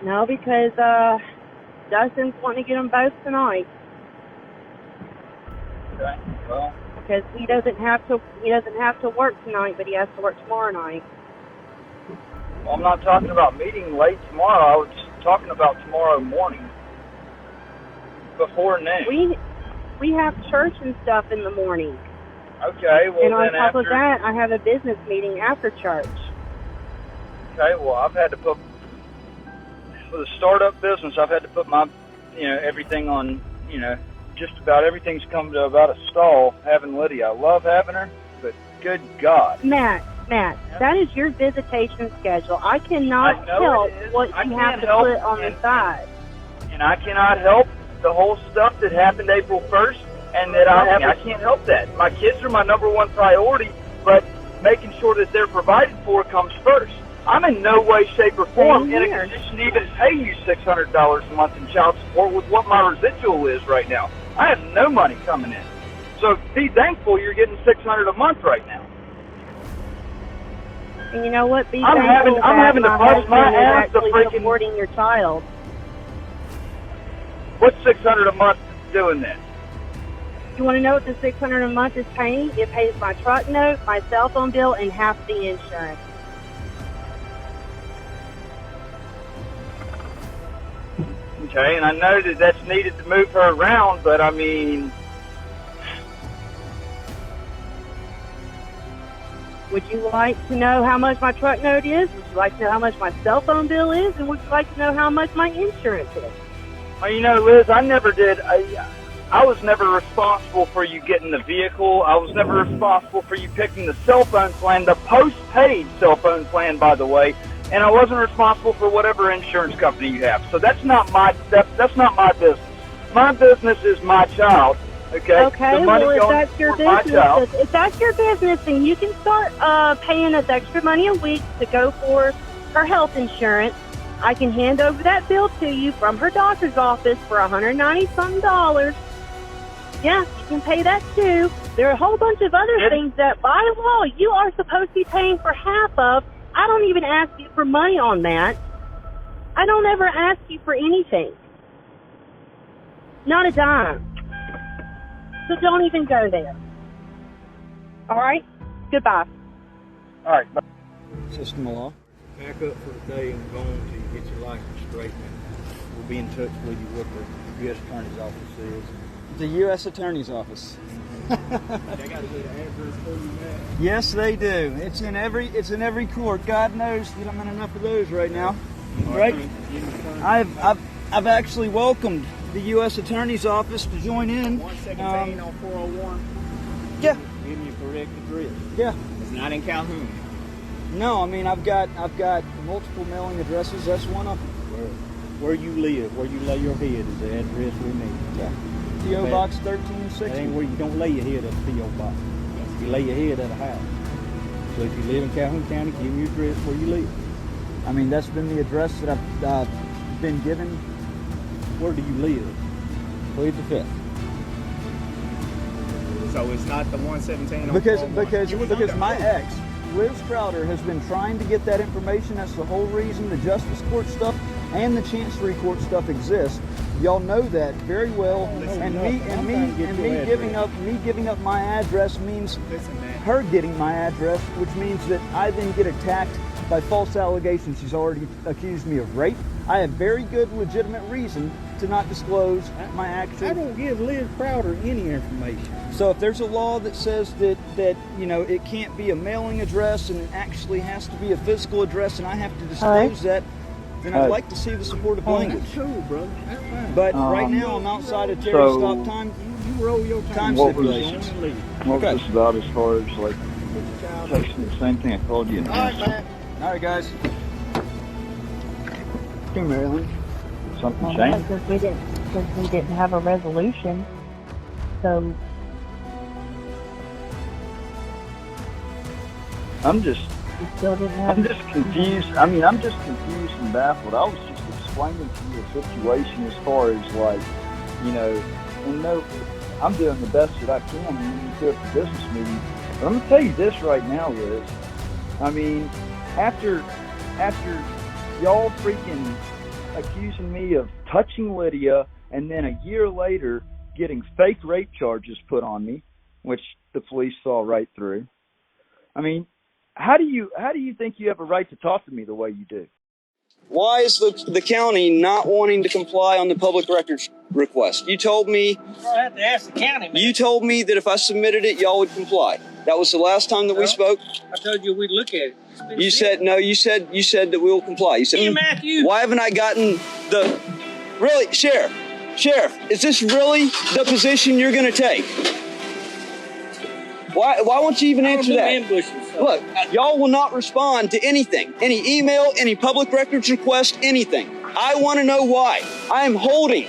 No, because Dustin's wanting to get them both tonight. Okay. Well. Because he doesn't have to work tonight, but he has to work tomorrow night. Well, I'm not talking about meeting late tomorrow. I was talking about tomorrow morning, before noon. We have church and stuff in the morning. Okay, well and on then top of that, I have a business meeting after church. Okay, well I've had to put for the startup business. I've had to put my everything on just about everything's come to about a stall having Lydia. I love having her, but good God. Matt, that is your visitation schedule. I cannot help what you have to put on the side. And I cannot help the whole stuff that happened April 1st and that I can't help that. My kids are my number one priority, but making sure that they're provided for comes first. I'm in no way, shape, or form in a position to even pay you $600 a month in child support with what my residual is right now. I have no money coming in. So be thankful you're getting $600 a month right now. And you know what? I'm having to bust my ass to freaking supporting your child. What's $600 a month doing this? You want to know what the $600 a month is paying? It pays my truck note, my cell phone bill, and half the insurance. Okay, and I know that that's needed to move her around, but I mean... Would you like to know how much my truck note is? Would you like to know how much my cell phone bill is? And would you like to know how much my insurance is? Well, you know, Liz, I never did. I was never responsible for you getting the vehicle. I was never responsible for you picking the cell phone plan, the post-paid cell phone plan, by the way. And I wasn't responsible for whatever insurance company you have. So that's not my that's not my business. My business is my child. Okay. Okay. Well, if that's your business, then you can start paying us extra money a week to go for her health insurance. I can hand over that bill to you from her doctor's office for $190-something. Yeah, you can pay that too. There are a whole bunch of other things that by law you are supposed to be paying for half of. I don't even ask you for money on that. I don't ever ask you for anything. Not a dime. So don't even go there. All right? Goodbye. All right. System of law. Pack up for today and go on till you get your license straightened. We'll be in touch with you what the U.S. Attorney's Office is. The U.S. Attorney's Office. They got a good address for you, man. Yes, they do. It's in every court. God knows that I'm in enough of those right now. Right? I've actually welcomed the U.S. Attorney's Office to join in. 117 on 401. Yeah. Give me a correct address. Yeah. It's not in Calhoun. No, I mean I've got multiple mailing addresses. That's one of them. Where you live, where you lay your head is the address we need. Yeah. P.O. Box 1360. That ain't where you don't lay your head at the P.O. Box. You lay your head at a house. So if you live in Calhoun County, give me your address where you live. I mean, that's been the address that I've been given. Where do you live? Plead the Fifth. So it's not the 117 on because my ex, Liz Crowder, has been trying to get that information. That's the whole reason the Justice Court stuff and the Chancery Court stuff exists. Y'all know that very well. And me giving up my address means her getting my address, which means that I then get attacked by false allegations. She's already accused me of rape. I have very good legitimate reason to not disclose my actual... I don't give Liz Crowder any information. So if there's a law that says that you know, it can't be a mailing address and it actually has to be a physical address and I have to disclose that, then I'd like to see the supportive language. That's cool, brother. That's fine. But right now I'm outside of Terry stop time. You roll your time stipulations. What was this about as far as like texting the same thing I called you? All right, man. All right, guys. Hey, Marilyn. Something changed? Because we didn't have a resolution. So I'm just confused. I mean, I'm just confused and baffled. I was just explaining to you the situation as far as like, you know, and no, I'm doing the best that I can when you do a business meeting. But I'm gonna tell you this right now, Liz. I mean, after y'all freaking accusing me of touching Lydia and then a year later getting fake rape charges put on me, which the police saw right through. I mean, how do you think you have a right to talk to me the way you do? Why is the county not wanting to comply on the public records request? You told me. I have to ask the county, man. You told me that if I submitted it, y'all would comply. That was the last time that we spoke. I told you we'd look at it. You said no. You said that we will comply. You said, hey, Matthew. Why haven't I gotten the? Really, Sheriff, is this really the position you're going to take? Why won't you even answer that? Ambushes, so. Look, y'all will not respond to anything, any email, any public records request, anything. I want to know why. I am holding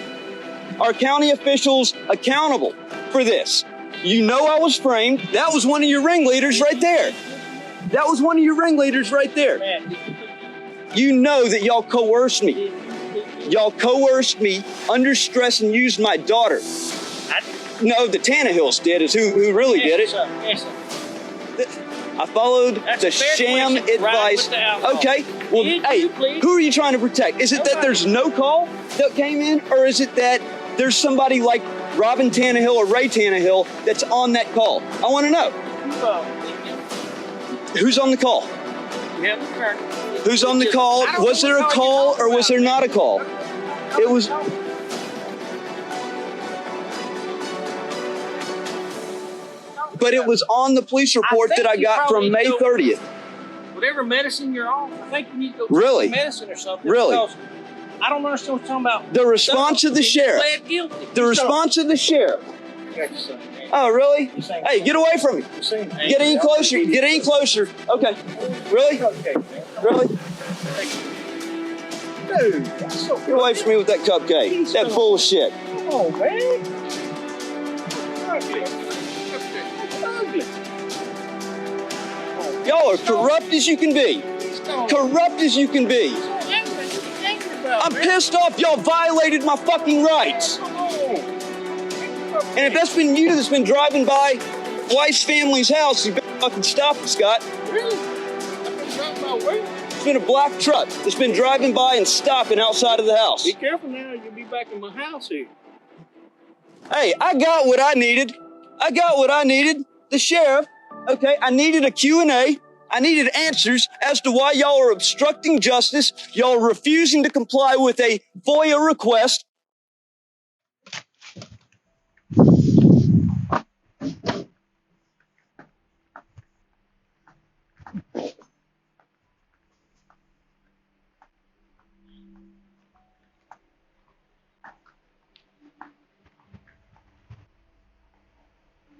our county officials accountable for this. You know I was framed. That was one of your ringleaders right there. That was one of your ringleaders right there. You know that y'all coerced me. Y'all coerced me under stress and used my daughter. No, the Tannehills did, is who really did it. I followed the sham advice. Okay, well, hey, who are you trying to protect? Is it that there's no call that came in, or is it that there's somebody like Robin Tannehill or Ray Tannehill that's on that call? I want to know. Who's on the call? Who's on the call? Was there a call or was there not a call? It was. But it was on the police report that I got from May 30th. Whatever medicine you're on, I think you need to go Really? take some medicine or something. Really? Because I don't understand what you're talking about. The response of the sheriff. Pled guilty. The response of the sheriff. Oh, really? Hey, get away from me. Get any closer. Get any closer. Okay. Really? Really? Dude, get away from me with that cupcake. That bullshit. Come on, man. Y'all are corrupt as you can be. Corrupt as you can be. I'm pissed off y'all violated my fucking rights. And if that's been you that's been driving by Weiss family's house, you better fucking stop it, Scott. Really? It's been a black truck that's been driving by and stopping outside of the house. Be careful now, you'll be back in my house here. Hey, I got what I needed. I got what I needed. The sheriff, okay, I needed a Q&A. I needed answers as to why y'all are obstructing justice. Y'all are refusing to comply with a FOIA request.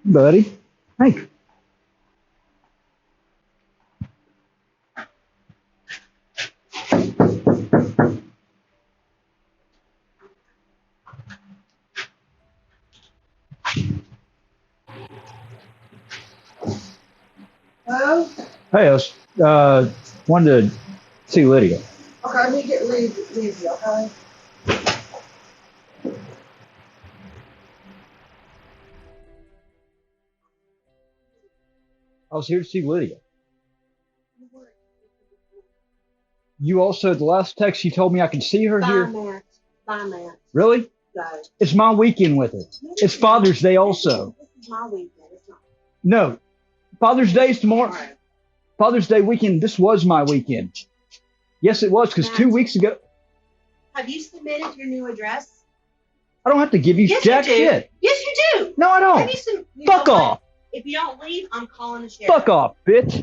Buddy, Hank. Hello? Hey, I was, wanted to see Lydia. Okay, let me get Lizzie, okay? I was here to see Lydia. You also, the last text you told me I could see her here. Bye, Matt. Really? Go. It's my weekend with her. It's Father's Day also. This is my weekend. It's not. No. Father's Day is tomorrow. Right. Father's Day weekend, this was my weekend. Yes, it was, because 2 weeks ago. Have you submitted your new address? I don't have to give you jack shit. Yes, you do. No, I don't. Have you Fuck off. If you don't leave, I'm calling the sheriff. Fuck off, bitch.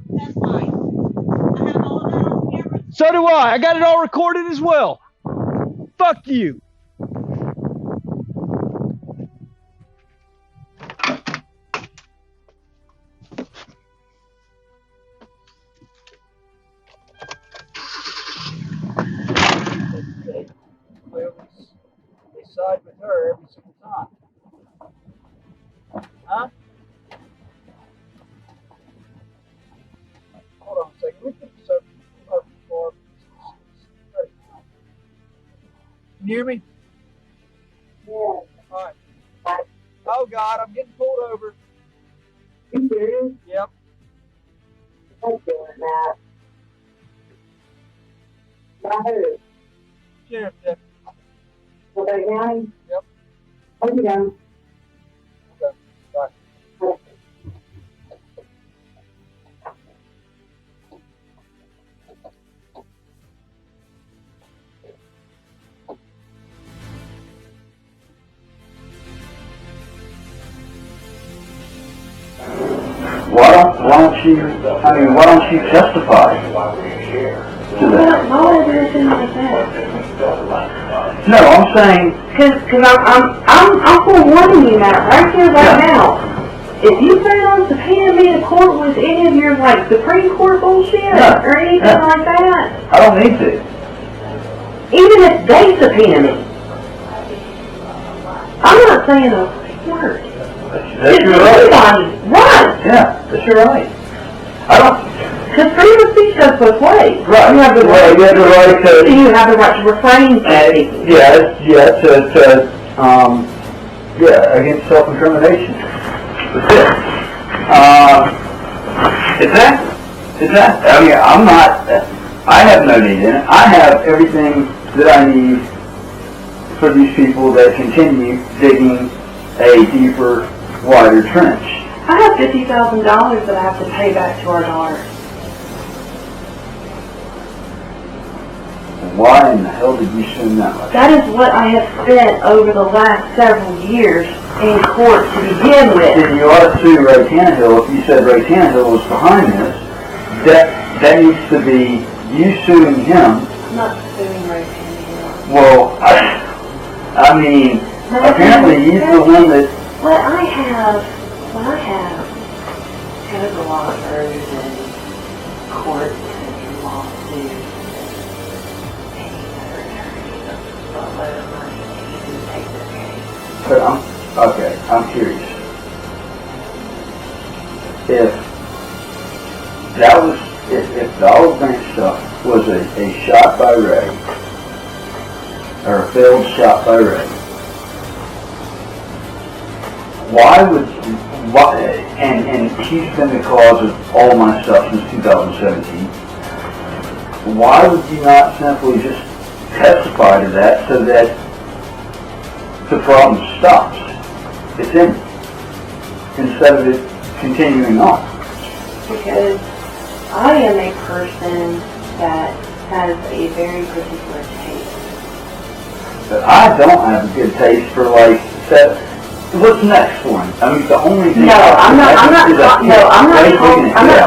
That's fine. I have all of that on camera. So do I. I got it all recorded as well. Fuck you. They side with her every single time. Huh? Hold on a second. Let me put this up before. Can you hear me? Yeah. All right. Oh God, I'm getting pulled over. You serious? Yep. I'm doing that. By who? Sheriff deputy. Okay, County? Yep. Okay, down. Okay. Bye. Why don't you testify to that? Why would I do anything like that? No, I'm saying, Cause I'm forewarning you, Matt, right here, right now. If you plan on subpoenaing me to court with any of your, like, Supreme Court bullshit or anything like that, I don't need to. even if they subpoena me, I'm not saying a word. That's your right. Right. Yeah, that's your right. I don't. Because freedom of speech goes both ways. Right. You have the right. You have the right to. You have the right to refrain from speaking. Against self-incrimination. That's it. Exactly. I mean, I have no need in it. I have everything that I need for these people that continue digging a deeper, wider trench. I have $50,000 that I have to pay back to our daughter. Why in the hell did you spend that much? That is what I have spent over the last several years in court to begin with. Then you ought to sue Ray Tannehill. If you said Ray Tannehill was behind this, that needs to be you suing him. I'm not suing Ray Tannehill. Well, I mean, apparently he's the one that... What I have has a lot further than court and lawsuits and any other attorney a load of money to even take this case. But I'm curious. If the Olive Branch stuff was a shot by Ray, or a failed shot by Ray, and he's been the cause of all my stuff since 2017, why would you not simply just testify to that so that the problem stops? It's in, instead of it continuing on. Because I am a person that has a very particular taste. But I don't have a good taste for what's next for him? I mean, the only thing. I'm not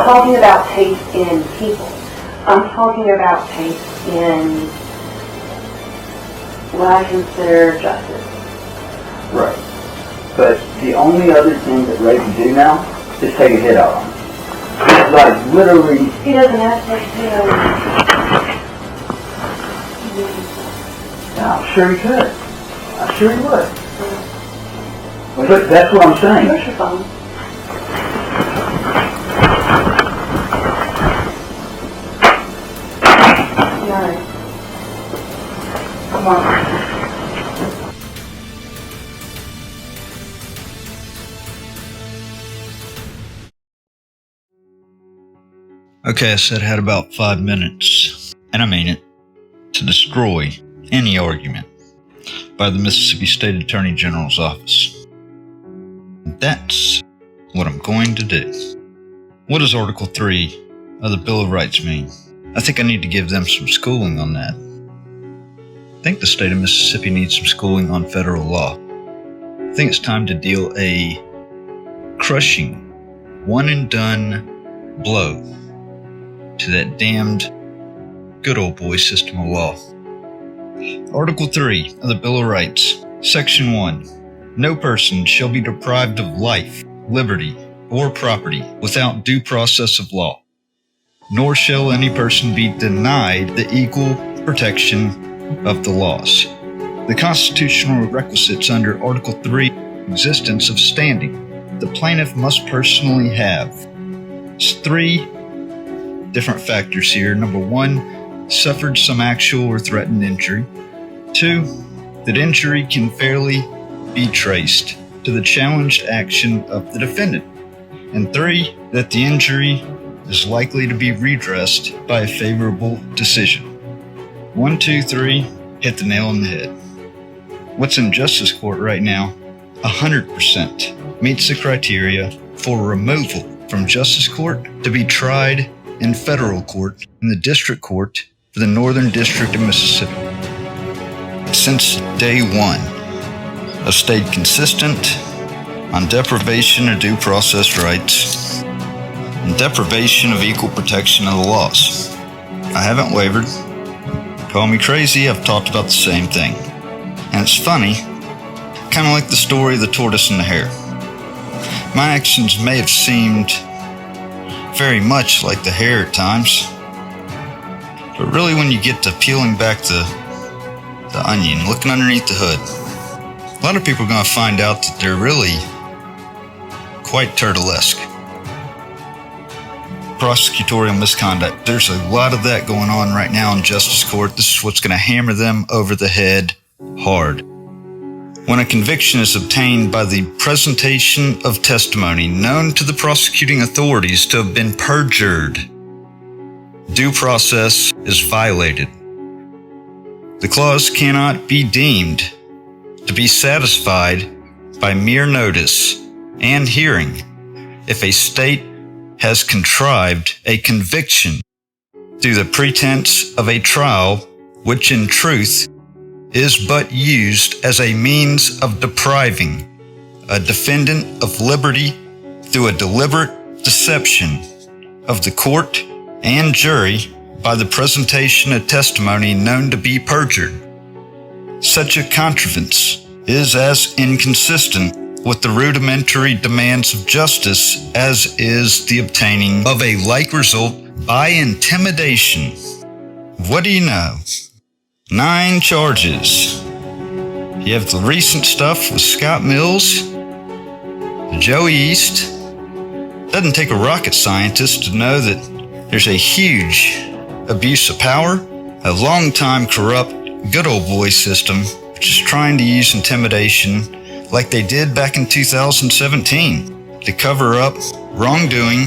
talking about taste in people. I'm talking about taste in what I consider justice. Right. But the only other thing that Ray can do now is take a hit out on him. It's like literally. He doesn't have to take a hit out on him. I'm sure he could. I'm sure he would. But that's what I'm saying. Where's your phone? No. Come on. Okay, I said I had about 5 minutes, and I mean it, to destroy any argument by the Mississippi State Attorney General's office. That's what I'm going to do. What does Article 3 of the Bill of Rights mean? I think I need to give them some schooling on that. I think the state of Mississippi needs some schooling on federal law. I think it's time to deal a crushing, one-and-done blow to that damned good old boy system of law. Article 3 of the Bill of Rights, Section 1. No person shall be deprived of life, liberty, or property without due process of law, nor shall any person be denied the equal protection of the laws. The constitutional requisites under Article 3 existence of standing. The plaintiff must personally have. It's 3 different factors here. Number 1, suffered some actual or threatened injury. 2, that injury can fairly be traced to the challenged action of the defendant. And 3, that the injury is likely to be redressed by a favorable decision. 1, 2, 3, hit the nail on the head. What's in justice court right now 100% meets the criteria for removal from justice court to be tried in federal court in the district court for the Northern District of Mississippi. Since day one, I've stayed consistent on deprivation of due process rights and deprivation of equal protection of the laws. I haven't wavered. Call me crazy, I've talked about the same thing. And it's funny, kind of like the story of the tortoise and the hare. My actions may have seemed very much like the hare at times, but really when you get to peeling back the onion, looking underneath the hood, A lot of people are going to find out that they're really quite turtlesque. Prosecutorial misconduct. There's a lot of that going on right now in justice court. This is what's going to hammer them over the head hard. When a conviction is obtained by the presentation of testimony known to the prosecuting authorities to have been perjured, due process is violated. The clause cannot be deemed to be satisfied by mere notice and hearing if a state has contrived a conviction through the pretense of a trial which in truth is but used as a means of depriving a defendant of liberty through a deliberate deception of the court and jury by the presentation of testimony known to be perjured. Such a contrivance is as inconsistent with the rudimentary demands of justice as is the obtaining of a like result by intimidation. What do you know? 9 charges. You have the recent stuff with Scott Mills, Joey East. Doesn't take a rocket scientist to know that there's a huge abuse of power, a long-time corrupt good old boy system which is trying to use intimidation like they did back in 2017 to cover up wrongdoing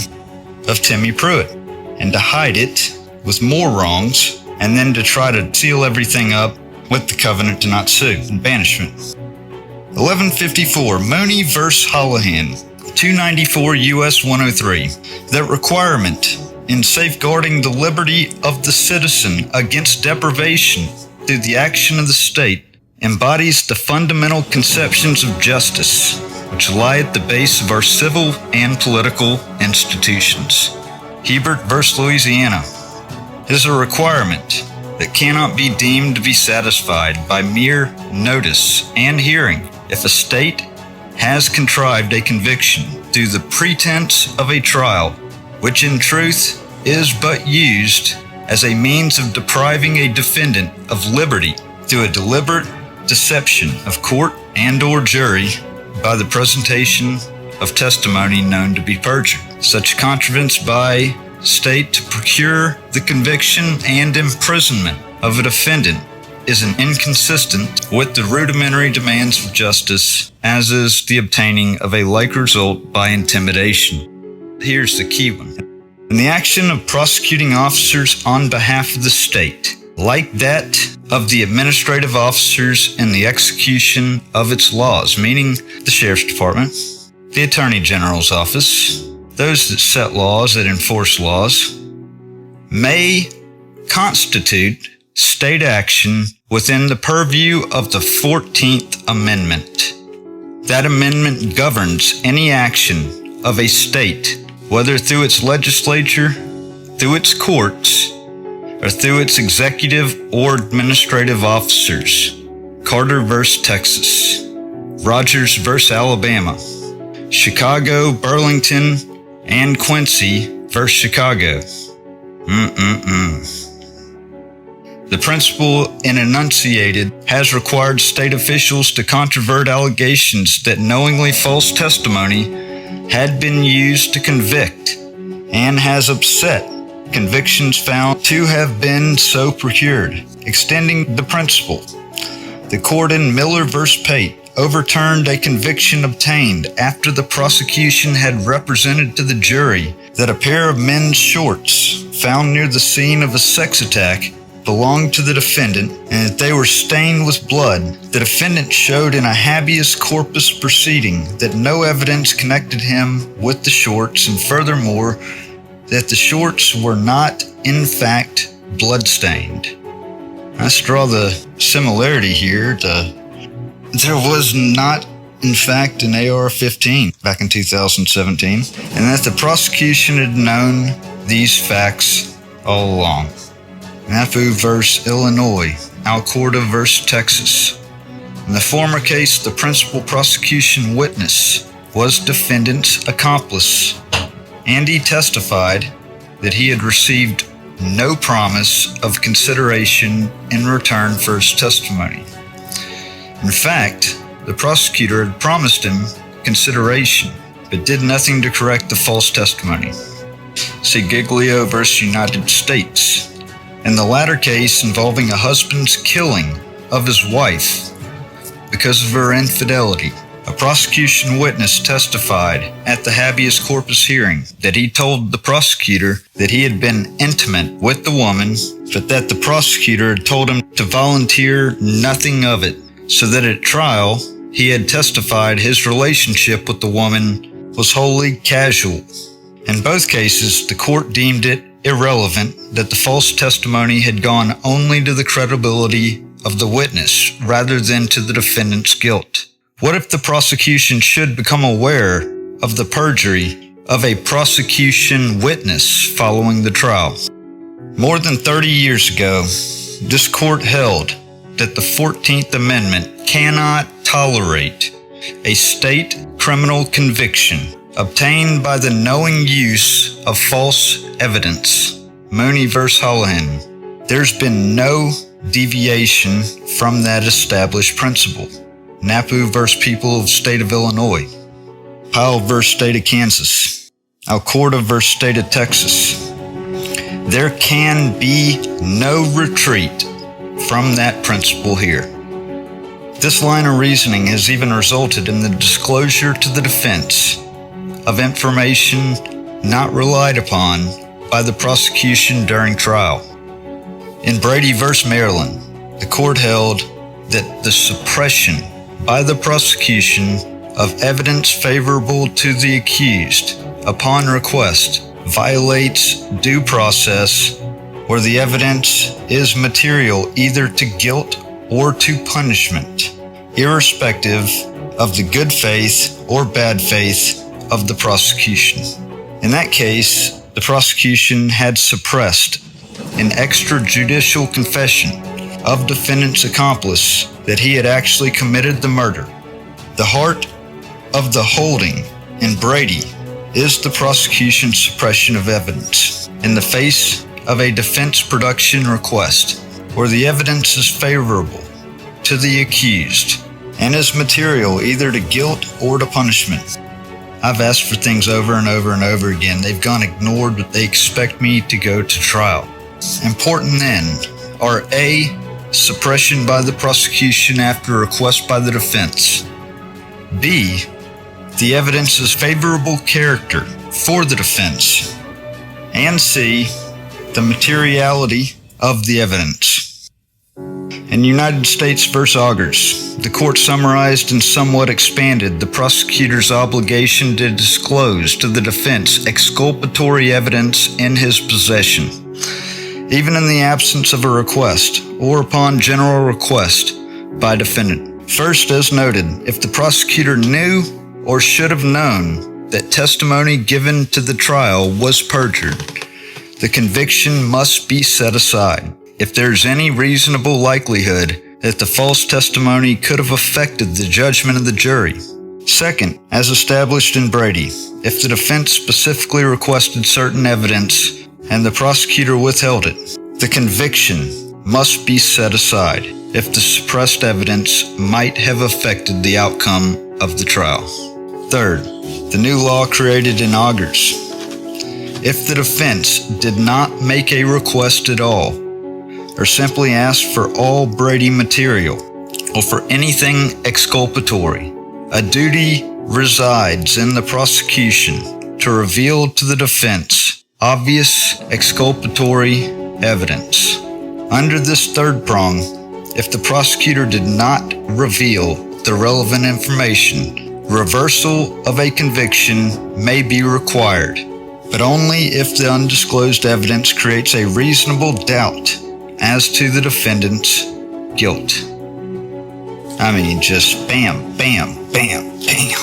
of Timmy Pruitt and to hide it with more wrongs, and then to try to seal everything up with the covenant to not sue and banishment. 1154 Mooney v. Holohan, 294 U.S. 103. That requirement in safeguarding the liberty of the citizen against deprivation through the action of the state embodies the fundamental conceptions of justice which lie at the base of our civil and political institutions. Hebert v. Louisiana is a requirement that cannot be deemed to be satisfied by mere notice and hearing if a state has contrived a conviction through the pretense of a trial, which in truth is but used as a means of depriving a defendant of liberty through a deliberate deception of court and or jury by the presentation of testimony known to be perjured. Such contrivance by state to procure the conviction and imprisonment of a defendant is an inconsistent with the rudimentary demands of justice, as is the obtaining of a like result by intimidation. Here's the key one. In the action of prosecuting officers on behalf of the state, like that of the administrative officers in the execution of its laws, meaning the Sheriff's Department, the Attorney General's office, those that set laws, that enforce laws, may constitute state action within the purview of the 14th Amendment. That amendment governs any action of a state, whether through its legislature, through its courts, or through its executive or administrative officers. Carter v. Texas, Rogers v. Alabama, Chicago, Burlington, and Quincy v. Chicago. The principle enunciated has required state officials to controvert allegations that knowingly false testimony had been used to convict, and has upset convictions found to have been so procured. Extending the principle, the court in Miller v. Pate overturned a conviction obtained after the prosecution had represented to the jury that a pair of men's shorts found near the scene of a sex attack belonged to the defendant and that they were stained with blood. The defendant showed in a habeas corpus proceeding that no evidence connected him with the shorts, and furthermore, that the shorts were not, in fact, bloodstained. Let's draw the similarity here. There was not, in fact, an AR-15 back in 2017, and that the prosecution had known these facts all along. Nafu v. Illinois, Alcorta v. Texas. In the former case, the principal prosecution witness was defendant's accomplice, and he testified that he had received no promise of consideration in return for his testimony. In fact, the prosecutor had promised him consideration, but did nothing to correct the false testimony. See Giglio versus United States. In the latter case involving a husband's killing of his wife because of her infidelity, a prosecution witness testified at the habeas corpus hearing that he told the prosecutor that he had been intimate with the woman, but that the prosecutor had told him to volunteer nothing of it, so that at trial he had testified his relationship with the woman was wholly casual. In both cases, the court deemed it irrelevant that the false testimony had gone only to the credibility of the witness rather than to the defendant's guilt. What if the prosecution should become aware of the perjury of a prosecution witness following the trial? More than 30 years ago, this court held that the 14th Amendment cannot tolerate a state criminal conviction obtained by the knowing use of false evidence. Mooney v. Holohan. There's been no deviation from that established principle. Napu v. People of the State of Illinois. Powell v. State of Kansas. Alcorta v. State of Texas. There can be no retreat from that principle here. This line of reasoning has even resulted in the disclosure to the defense of information not relied upon by the prosecution during trial. In Brady v. Maryland, the court held that the suppression by the prosecution of evidence favorable to the accused upon request violates due process where the evidence is material either to guilt or to punishment, irrespective of the good faith or bad faith of the prosecution. In that case, the prosecution had suppressed an extrajudicial confession of defendant's accomplice that he had actually committed the murder. The heart of the holding in Brady is the prosecution's suppression of evidence in the face of a defense production request where the evidence is favorable to the accused and is material either to guilt or to punishment. I've asked for things over and over and over again. They've gone ignored, but they expect me to go to trial. Important then are A, suppression by the prosecution after request by the defense. B, the evidence's favorable character for the defense. And C, the materiality of the evidence. In United States v. Augers, the court summarized and somewhat expanded the prosecutor's obligation to disclose to the defense exculpatory evidence in his possession, even in the absence of a request or upon general request by defendant. First, as noted, if the prosecutor knew or should have known that testimony given to the trial was perjured, the conviction must be set aside if there's any reasonable likelihood that the false testimony could have affected the judgment of the jury. Second, as established in Brady, if the defense specifically requested certain evidence and the prosecutor withheld it, the conviction must be set aside if the suppressed evidence might have affected the outcome of the trial. Third, the new law created in Augers. If the defense did not make a request at all, or simply asked for all Brady material, or for anything exculpatory, a duty resides in the prosecution to reveal to the defense obvious exculpatory evidence. Under this third prong, if the prosecutor did not reveal the relevant information, reversal of a conviction may be required, but only if the undisclosed evidence creates a reasonable doubt as to the defendant's guilt. I mean, just bam, bam, bam, bam.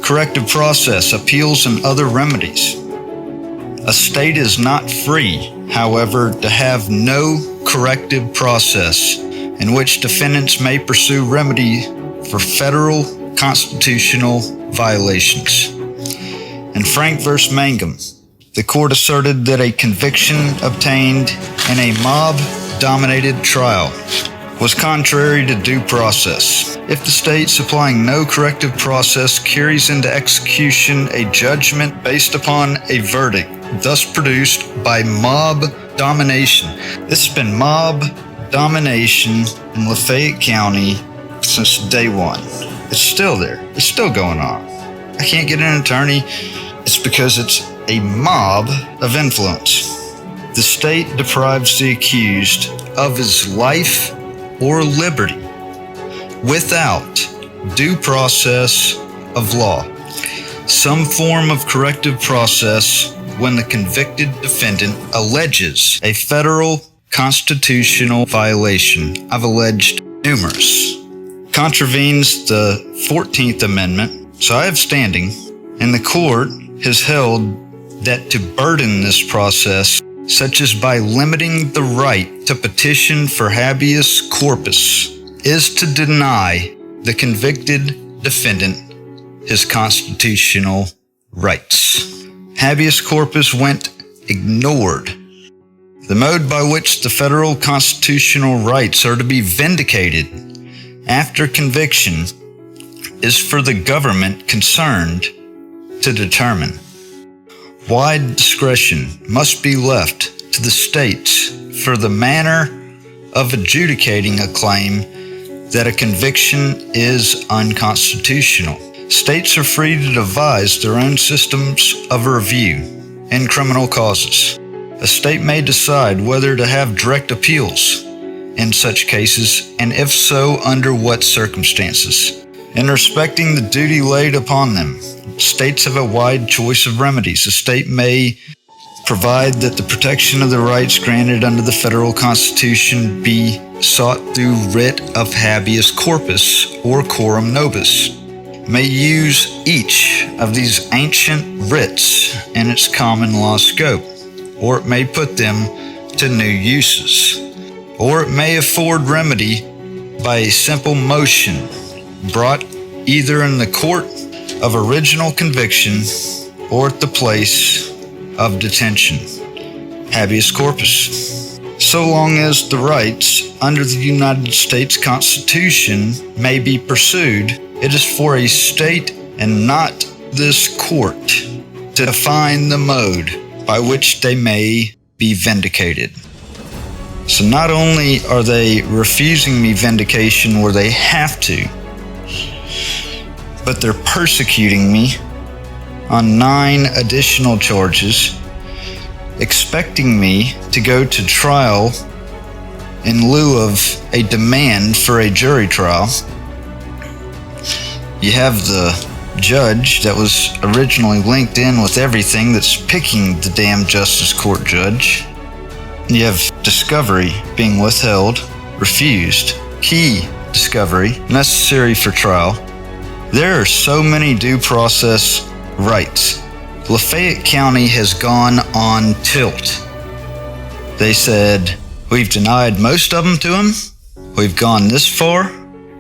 Corrective process, appeals, and other remedies. A state is not free, however, to have no corrective process in which defendants may pursue remedy for federal constitutional violations. In Frank v. Mangum, the court asserted that a conviction obtained in a mob-dominated trial was contrary to due process. If the state supplying no corrective process carries into execution a judgment based upon a verdict thus produced by mob domination. This has been mob domination in Lafayette County since day one. It's still there. It's still going on. I can't get an attorney. It's because it's a mob of influence. The state deprives the accused of his life or liberty without due process of law. Some form of corrective process when the convicted defendant alleges a federal constitutional violation. I've alleged numerous. Contravenes the 14th Amendment, so I have standing, and the court has held that to burden this process, such as by limiting the right to petition for habeas corpus, is to deny the convicted defendant his constitutional rights. Habeas corpus went ignored. The mode by which the federal constitutional rights are to be vindicated after conviction is for the government concerned to determine. Wide discretion must be left to the states for the manner of adjudicating a claim that a conviction is unconstitutional. States are free to devise their own systems of review in criminal causes. A state may decide whether to have direct appeals in such cases, and if so, under what circumstances. In respecting the duty laid upon them, states have a wide choice of remedies. A state may provide that the protection of the rights granted under the federal Constitution be sought through writ of habeas corpus or coram nobis. May use each of these ancient writs in its common law scope, or it may put them to new uses, or it may afford remedy by a simple motion brought either in the court of original conviction or at the place of detention. Habeas corpus. So long as the rights under the United States Constitution may be pursued, it is for a state and not this court to define the mode by which they may be vindicated. So not only are they refusing me vindication where they have to, but they're persecuting me on 9 additional charges, expecting me to go to trial in lieu of a demand for a jury trial. You have the judge that was originally linked in with everything that's picking the damn Justice Court judge. You have discovery being withheld, refused, key discovery necessary for trial. There are so many due process rights. Lafayette County has gone on tilt. They said, we've denied most of them to him, we've gone this far,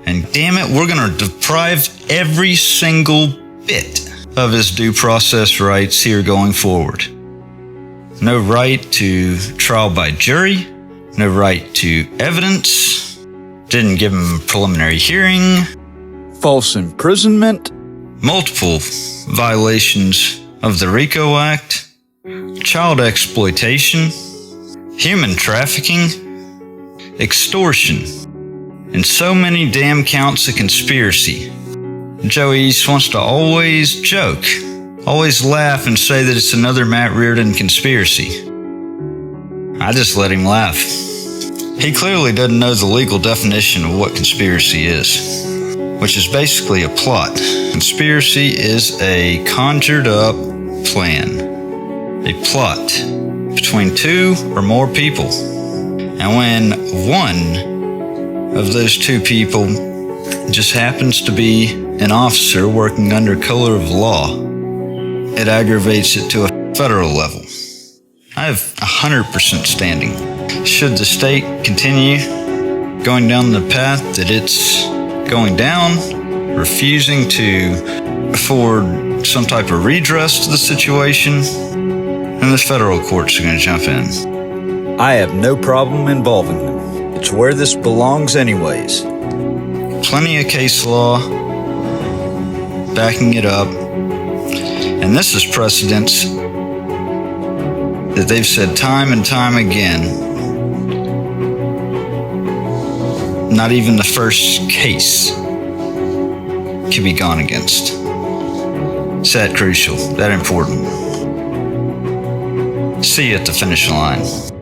and damn it, we're going to deprive every single bit of his due process rights here going forward. No right to trial by jury, no right to evidence, didn't give him a preliminary hearing, false imprisonment, multiple violations of the RICO Act, child exploitation, human trafficking, extortion, and so many damn counts of conspiracy. Joey East wants to always joke, always laugh and say that it's another Matt Reardon conspiracy. I just let him laugh. He clearly doesn't know the legal definition of what conspiracy is, which is basically a plot. Conspiracy is a conjured up plan, a plot between 2 or more people. And when one of those 2 people just happens to be an officer working under color of law, it aggravates it to a federal level. I have 100% standing. Should the state continue going down the path that it's going down, refusing to afford some type of redress to the situation, and the federal courts are going to jump in. I have no problem involving them. It's where this belongs anyways. Plenty of case law backing it up. And this is precedence that they've said time and time again. Not even the first case can be gone against. It's that crucial, that important. See you at the finish line.